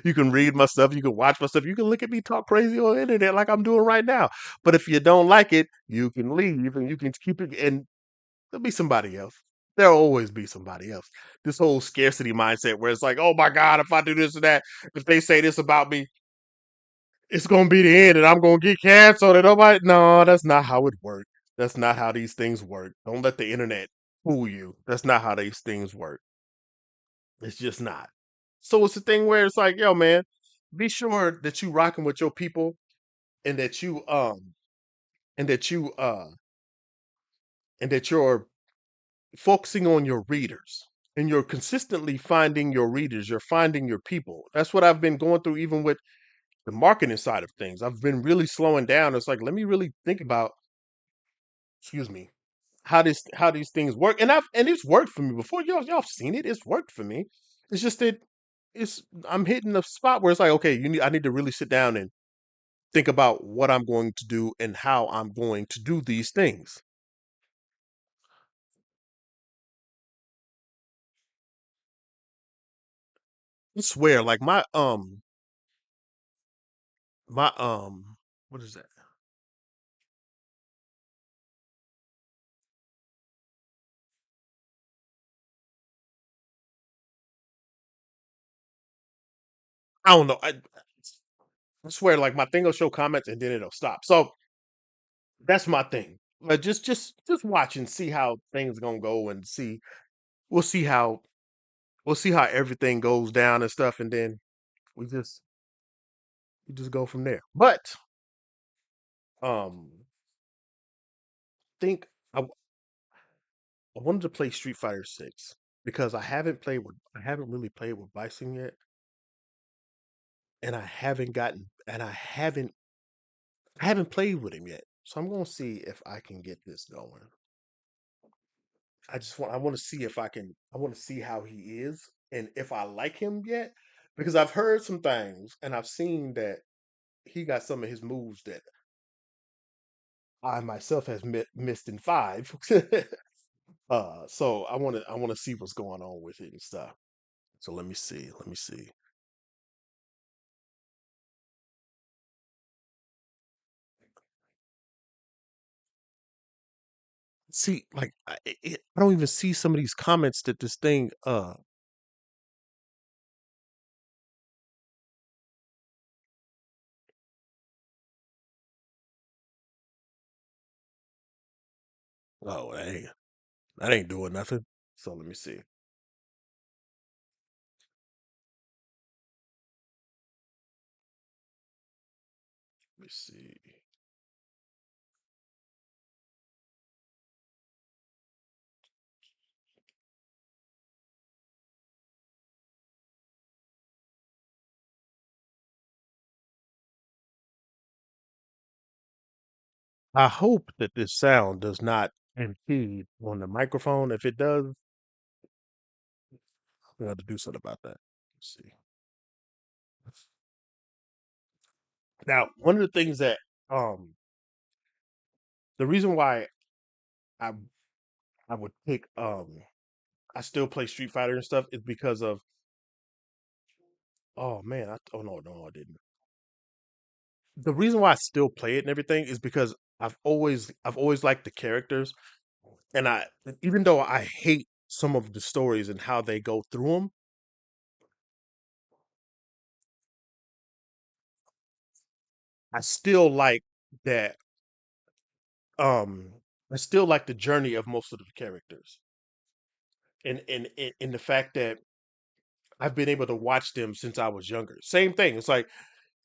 You can read my stuff, you can watch my stuff, you can look at me talk crazy on the internet like I'm doing right now. But if you don't like it, you can leave and you can keep it, and there'll be somebody else. There'll always be somebody else. This whole scarcity mindset where it's like, oh my God, if I do this or that, if they say this about me, it's gonna be the end and I'm gonna get canceled and nobody. No, that's not how it works. That's not how these things work. Don't let the internet fool you. That's not how these things work. It's just not. So it's a thing where it's like, yo, man, be sure that you rocking with your people and that and that you and that you're focusing on your readers and you're consistently finding your readers, you're finding your people. That's what I've been going through even with the marketing side of things. I've been really slowing down. It's like, let me really think about, excuse me, how these things work. And it's worked for me before. Y'all have seen it. It's worked for me. It's just that it's I'm hitting a spot where it's like, okay, I need to really sit down and think about what I'm going to do and how I'm going to do these things. I swear, like my what is that? I don't know. I swear, like my thing will show comments and then it'll stop. So that's my thing. But just watch and see how things gonna go and see we'll see how we'll see how everything goes down and stuff, and then we just we just go from there. But um think I wanted to play Street Fighter 6 because I haven't really played with Bison yet, and I haven't played with him yet. So I'm gonna see if I can get this going. I want to see if I want to see how he is and if I like him yet because I've heard some things and I've seen that he got some of his moves that I myself has missed in five. So I want to see what's going on with it and stuff. So let me see. See, like I don't even see some of these comments that this thing. Oh, that ain't doing nothing. So let me see. Let me see. I hope that this sound does not impede on the microphone. If it does, we have to do something about that. Let's see. Now, one of the things that the reason why I I would pick I still play Street Fighter and stuff is because of oh man, oh no I didn't. The reason why I still play it and everything is because I've always liked the characters and I even though I hate some of the stories and how they go through them, I still like that um I still like the journey of most of the characters. And the fact that I've been able to watch them since I was younger. Same thing. It's like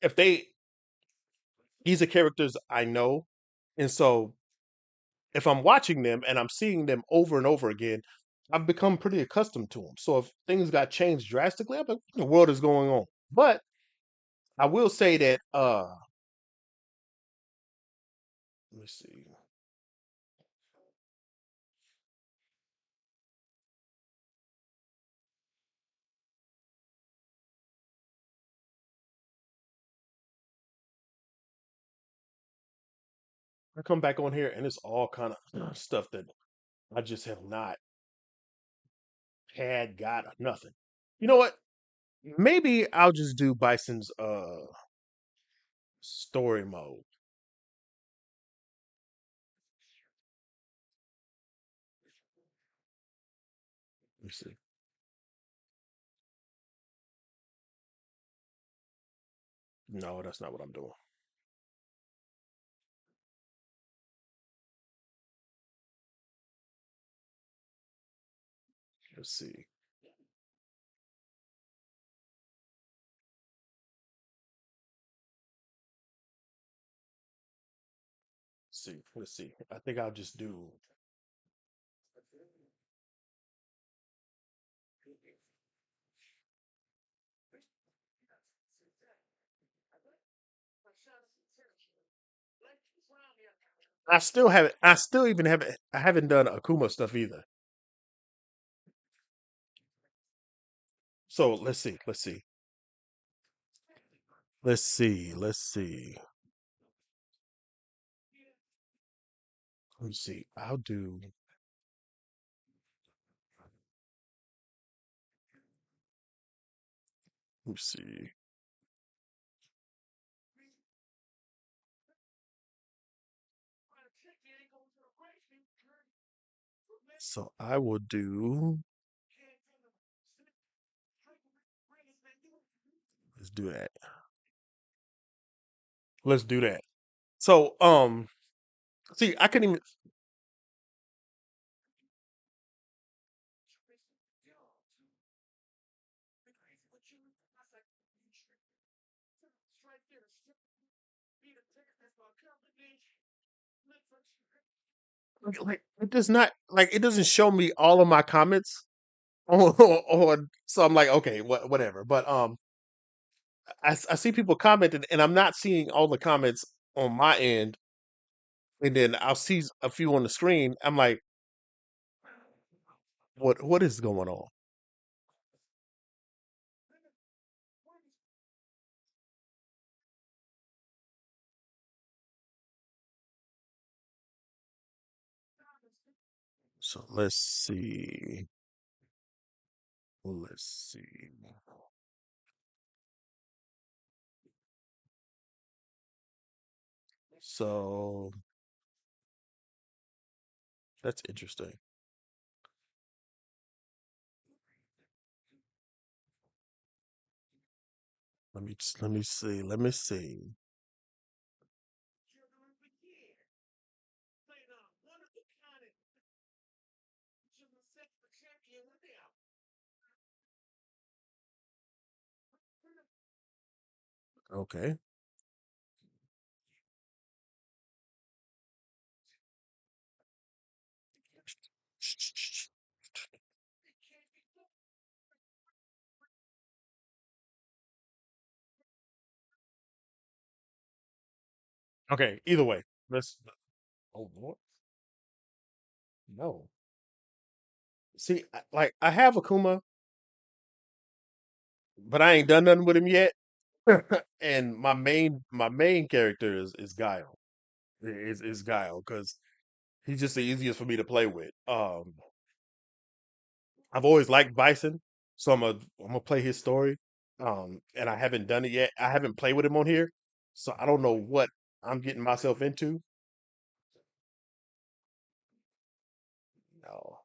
if they these are characters I know. And so if I'm watching them and I'm seeing them over and over again, I've become pretty accustomed to them. So if things got changed drastically, I'm like, what in the world is going on? But I will say that let me see. I come back on here and it's all kind of stuff that I just have not had, got, or nothing. You know what? maybe I'll just do Bison's story mode. Let me see. No, that's not what I'm doing. Let's see. See. Let's see. I think I'll just do. I still haven't. I still even haven't. I haven't done Akuma stuff either. So let's see. Let's see. Let's see. Let's see. Let me see. I'll do. Let me see. So I will do. Let's do that. Let's do that. So see, I couldn't even. Like it does not like it doesn't show me all of my comments on so I'm like okay whatever but I see people commenting and I'm not seeing all the comments on my end and then I'll see a few on the screen. I'm like what is going on? So let's see. So that's interesting. Let me see. Okay. Okay, either way. Let's oh what? No. See, like I have Akuma, but I ain't done nothing with him yet. And my main character is Guile. Is Guile because he's just the easiest for me to play with. I've always liked Bison, so I'm gonna play his story. And I haven't done it yet. I haven't played with him on here, so I don't know what I'm getting myself into. No,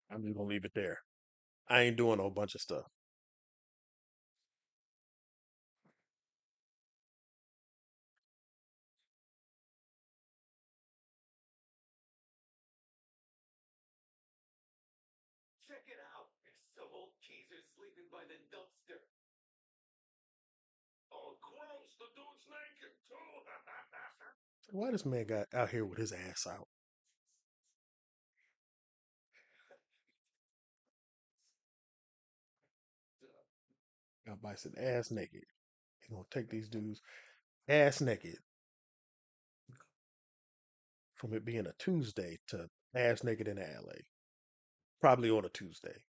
I'm just gonna leave it there. I ain't doing a whole bunch of stuff. Why this man got out here with his ass out? Got Bison ass naked. He gonna take these dudes ass naked from it being a Tuesday to ass naked in the alley. Probably on a Tuesday.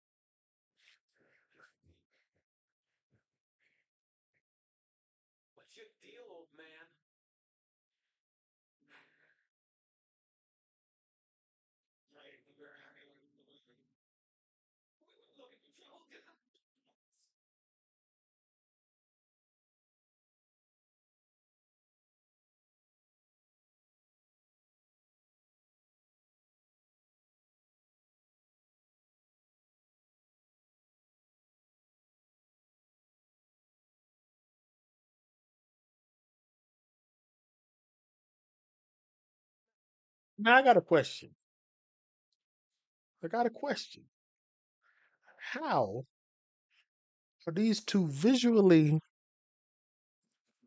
Now I got a question. I got a question. How are these two visually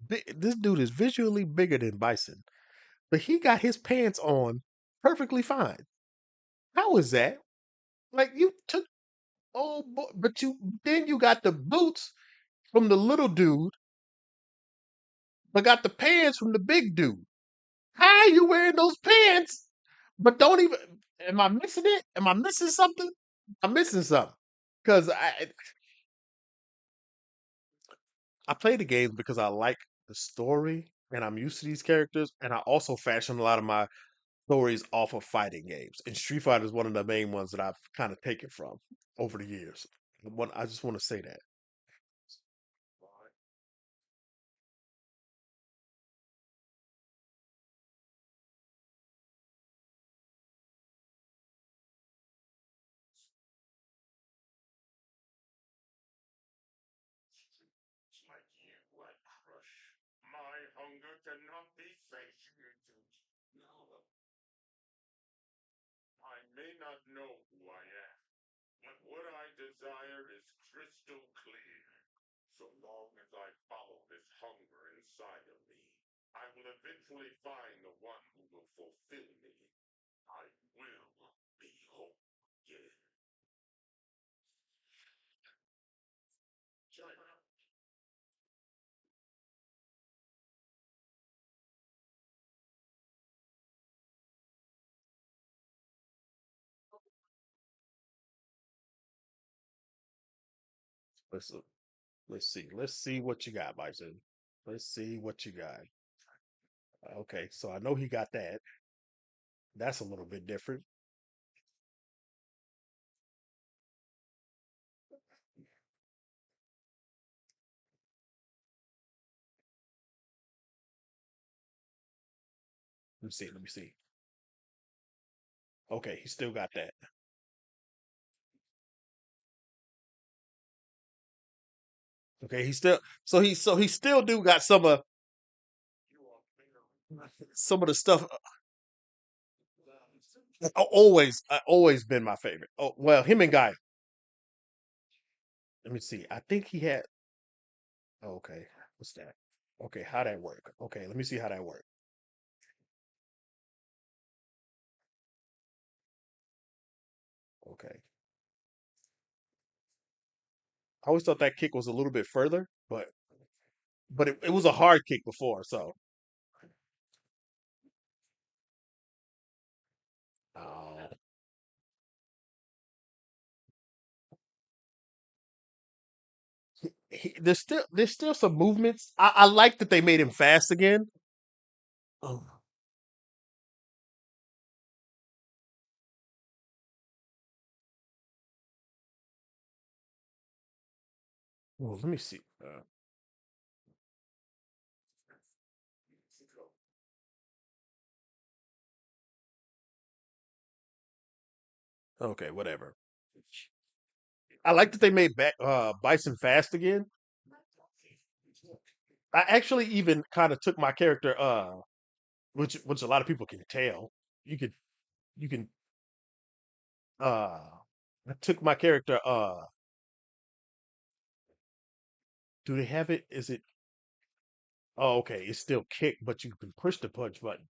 this dude is visually bigger than Bison, but he got his pants on perfectly fine. How is that? Like you took oh boy, but you then you got the boots from the little dude, but got the pants from the big dude. How are you wearing those pants? But don't even. Am I missing it? Am I missing something? I'm missing something because I play the games because I like the story and I'm used to these characters, and I also fashion a lot of my stories off of fighting games. And Street Fighter is one of the main ones that I've kind of taken from over the years. I just want to say that. Like you, I crush. My hunger cannot be satiated. No, I may not know who I am, but what I desire is crystal clear. So long as I follow this hunger inside of me, I will eventually find the one who will fulfill me. I will be whole again. China. Let's let's see what you got, Bison. Let's see what you got. Okay, so I know he got that. That's a little bit different. Let me see. Let me see. Okay, he still got that. Okay, he still so he still do got some of the stuff. Always been my favorite. Oh well, him and Guy. Let me see. I think he had. Okay, what's that? Okay, how that work? Okay, let me see how that work. Okay, I always thought that kick was a little bit further, but it was a hard kick before. So uh, there's still some movements. I like that they made him fast again. Oh, well, let me see. Okay, whatever. I like that they made Bison fast again. I actually even kind of took my character, which a lot of people can tell. You could you can I took my character. Do they have it? Is it? Oh, okay. It's still kick, but you can push the punch button.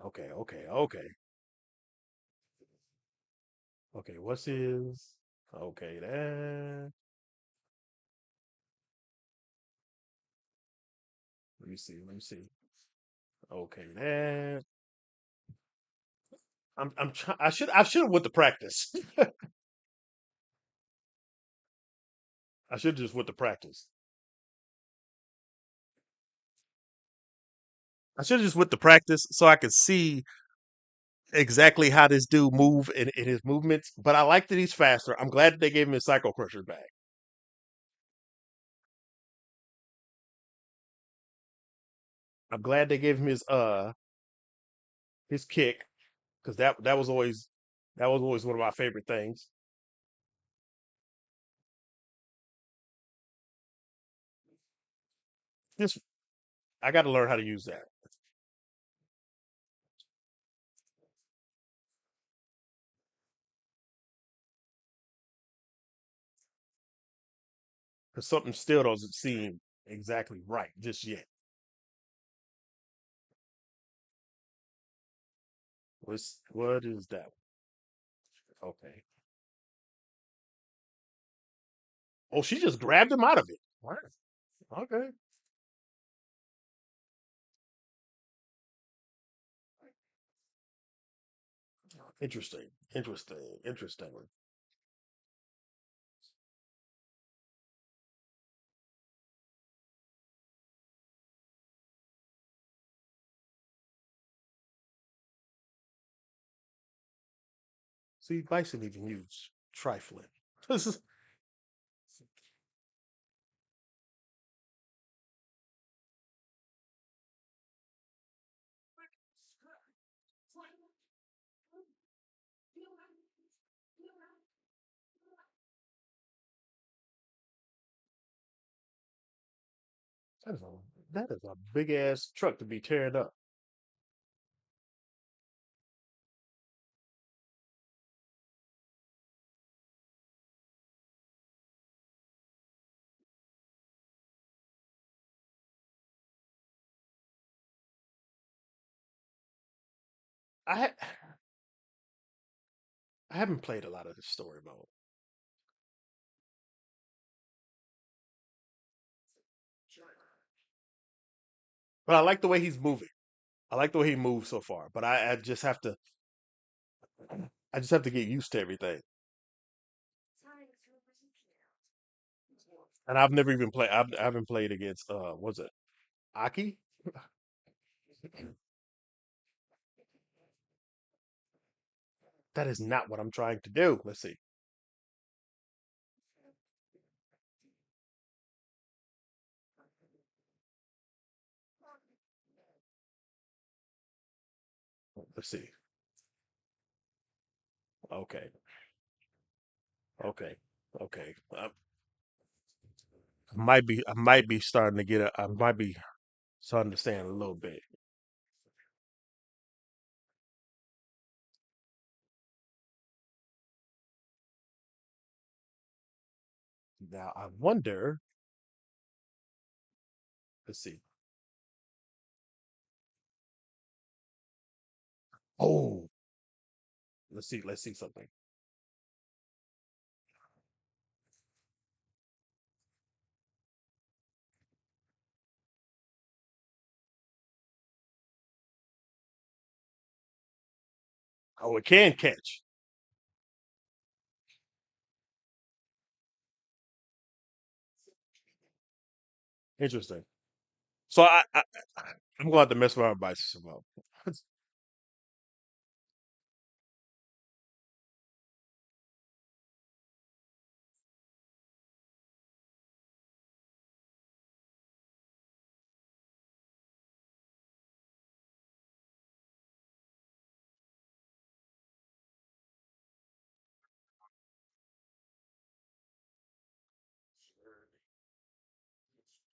Okay, okay, okay, okay. What's his? Okay, that. Let me see. Let me see. Okay, that. I'm trying. I should have went to practice. I should just went to practice. I should have just went to practice so I could see exactly how this dude move in his movements. But I like that he's faster. I'm glad that they gave him his Psycho Crusher back. I'm glad they gave him his kick because that was always one of my favorite things. This I got to learn how to use that. Because something still doesn't seem exactly right just yet. What is that? Okay. Oh, she just grabbed him out of it. What? Okay. Interesting. Interesting. Interesting. See, Bison even used trifling. This is that is a that is a big ass truck to be tearing up. I I haven't played a lot of the story mode, but I like the way he's moving. I like the way he moves so far, but I just have to get used to everything. And I've never even played. I haven't played against. Was it Aki? That is not what I'm trying to do. Let's see. Let's see. Okay. Okay. Okay. I might be starting to get. I might be starting to understand a little bit. Now I wonder. Let's see. Oh, let's see. Let's see something. Oh, it can catch. Interesting. So I'm going to have to mess around by some more.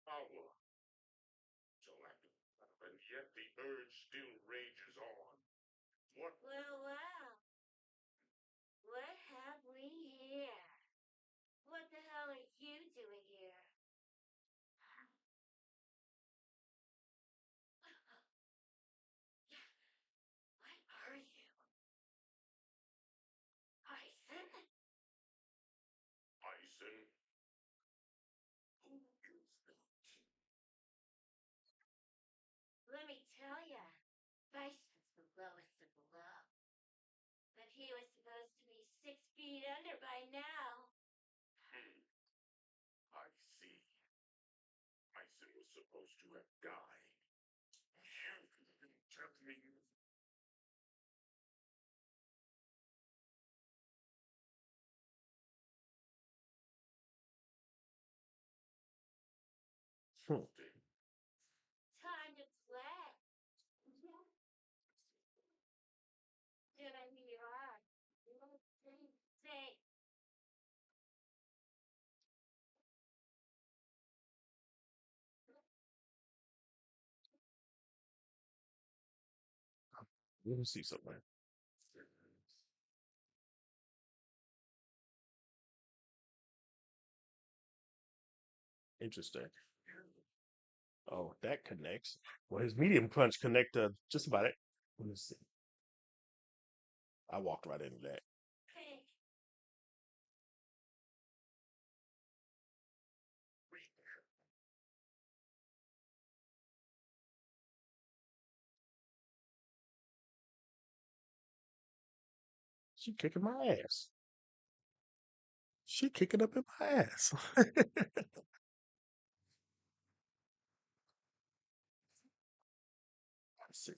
Power, and yet the urge still rages on. What? Well, well, what have we here? What the hell are you doing here? What are you? Bison? Bison? Who is that? Let me tell ya, Bison's the lowest of the low. But he was supposed to be 6 feet under by now. Hmm, I see. Bison was supposed to have died. You tell me. Hmm. Time to play. Did I mean you are? Say, Let me see something. Interesting. Oh, that connects. Well, his medium punch connect to just about it. Let me see. I walked right into that. She kicking my ass. She kicking up in my ass. Let's see.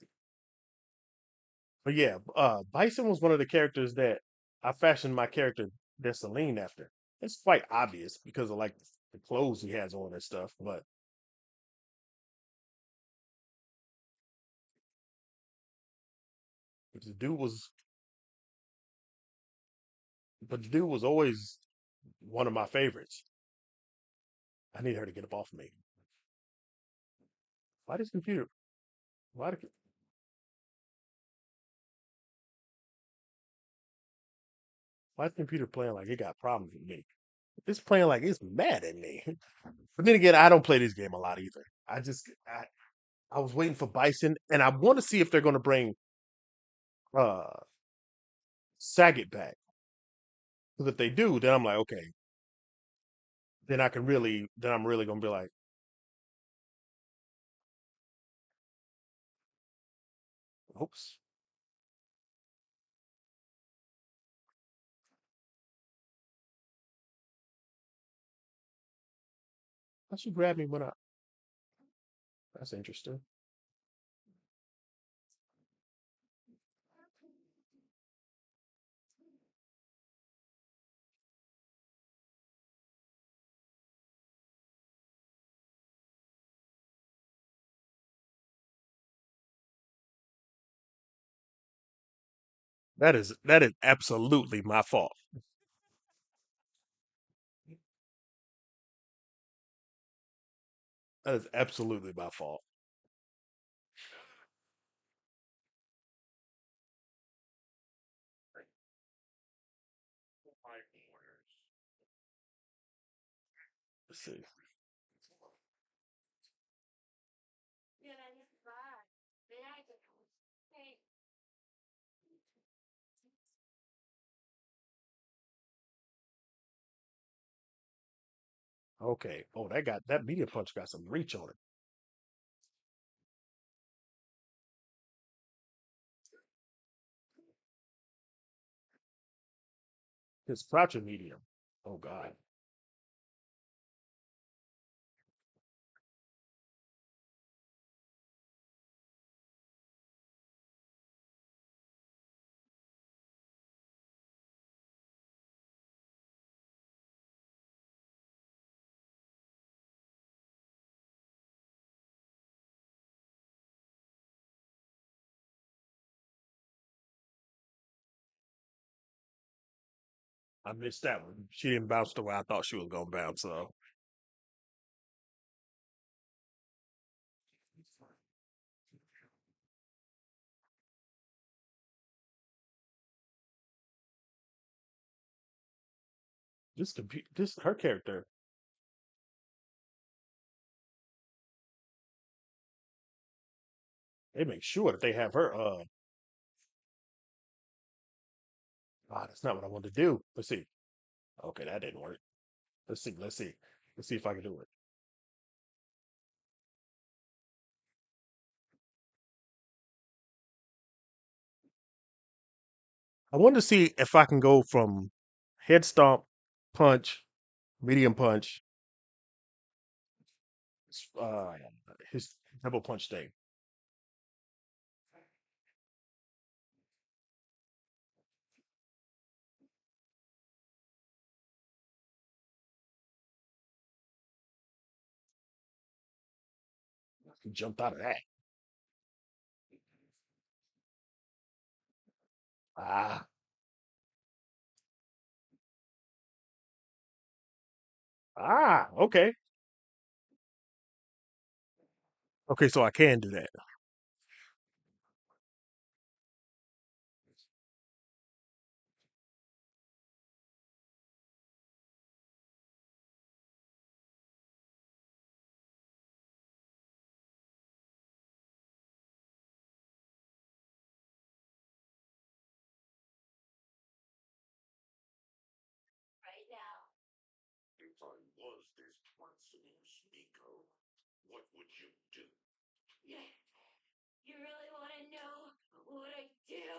But yeah, Bison was one of the characters that I fashioned my character Dessalines after. It's quite obvious because of like the clothes he has on and stuff, but the dude was always one of my favorites. I need her to get up off me. Why does computer? Why the, why the computer playing like it got problems with me? It's playing like it's mad at me. But then again, I don't play this game a lot either. I was waiting for Bison, and I want to see if they're going to bring uh Saget back. Because if they do, then I'm like, okay, then then I'm really gonna be like, oops, why she grabbed me when I? That's interesting. That is absolutely my fault. That is absolutely my fault. My orders. Let's see. Okay. Oh, that media punch got some reach on it. His crouching medium. Oh God. I missed that one. She didn't bounce the way I thought she was gonna bounce. So This her character. They make sure that they have her. That's not what I wanted to do. Let's see. Okay, that didn't work. Let's see. Let's see. Let's see if I can do it. I wanted to see if I can go from head stomp, punch, medium punch, Uh, his double punch thing. He jumped out of that. Ah, okay. okay, so I can do that. I was this principal speaker, what would you do? Yeah, you really want to know what I do?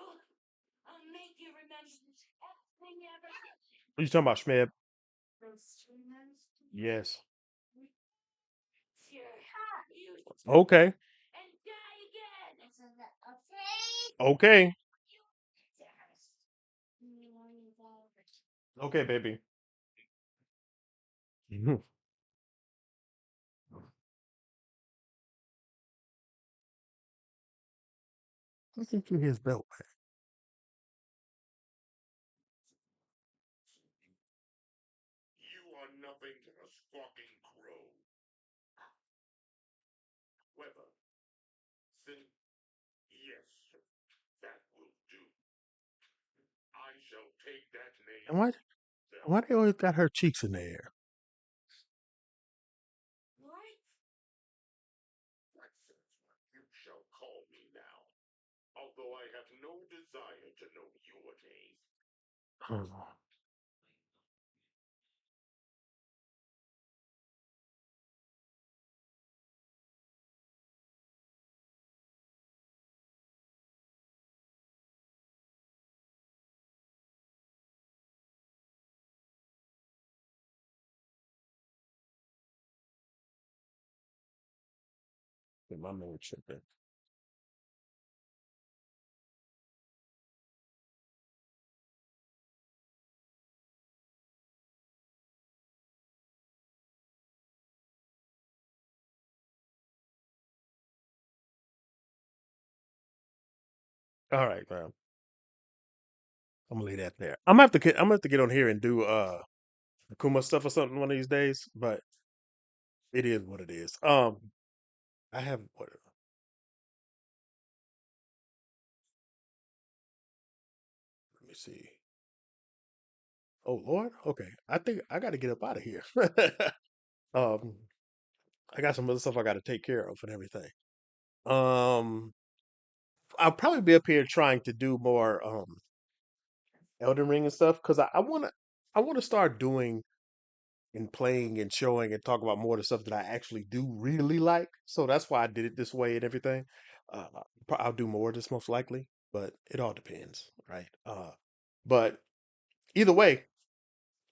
I'll make you remember everything ever. What you talking about, Schmeb? Instruments. Yes. Sure. You Okay. and die again. Is that okay? Okay. You test. Okay, baby. Mhm. I think you his belt. You are nothing but a squawking crow. However, since yes, that will do. I shall take that name And why belt. they always got her cheeks in the air? What? That says what you shall call me now. Although I have no desire to know your name. Oh, my man tripping. All right, man. I'm gonna leave that there. I'm gonna have to get on here and do Akuma stuff or something one of these days, but it is what it is. I have what? Let me see. Oh Lord, okay. I think I got to get up out of here. um, I got some other stuff I got to take care of and everything. Um, I'll probably be up here trying to do more Elden Ring and stuff because I want to start doing and playing and showing and talk about more of the stuff that I actually do really like. So that's why I did it this way and everything. Uh, I'll do more of this most likely, but it all depends, right? But either way,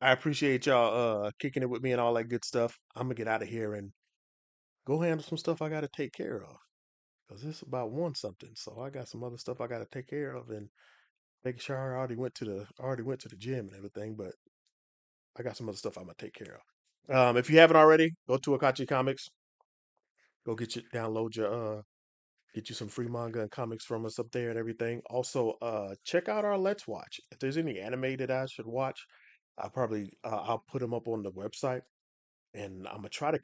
I appreciate y'all kicking it with me and all that good stuff. I'm gonna get out of here and go handle some stuff I got to take care of because it's about one something. So I got some other stuff I got to take care of and making sure I already went to the gym and everything, but I got some other stuff I'm gonna take care of. If you haven't already, go to Akachi Comics. Go download your get you some free manga and comics from us up there and everything. Also, check out our Let's Watch. If there's any anime that I should watch, I'll put them up on the website, and I'm gonna try to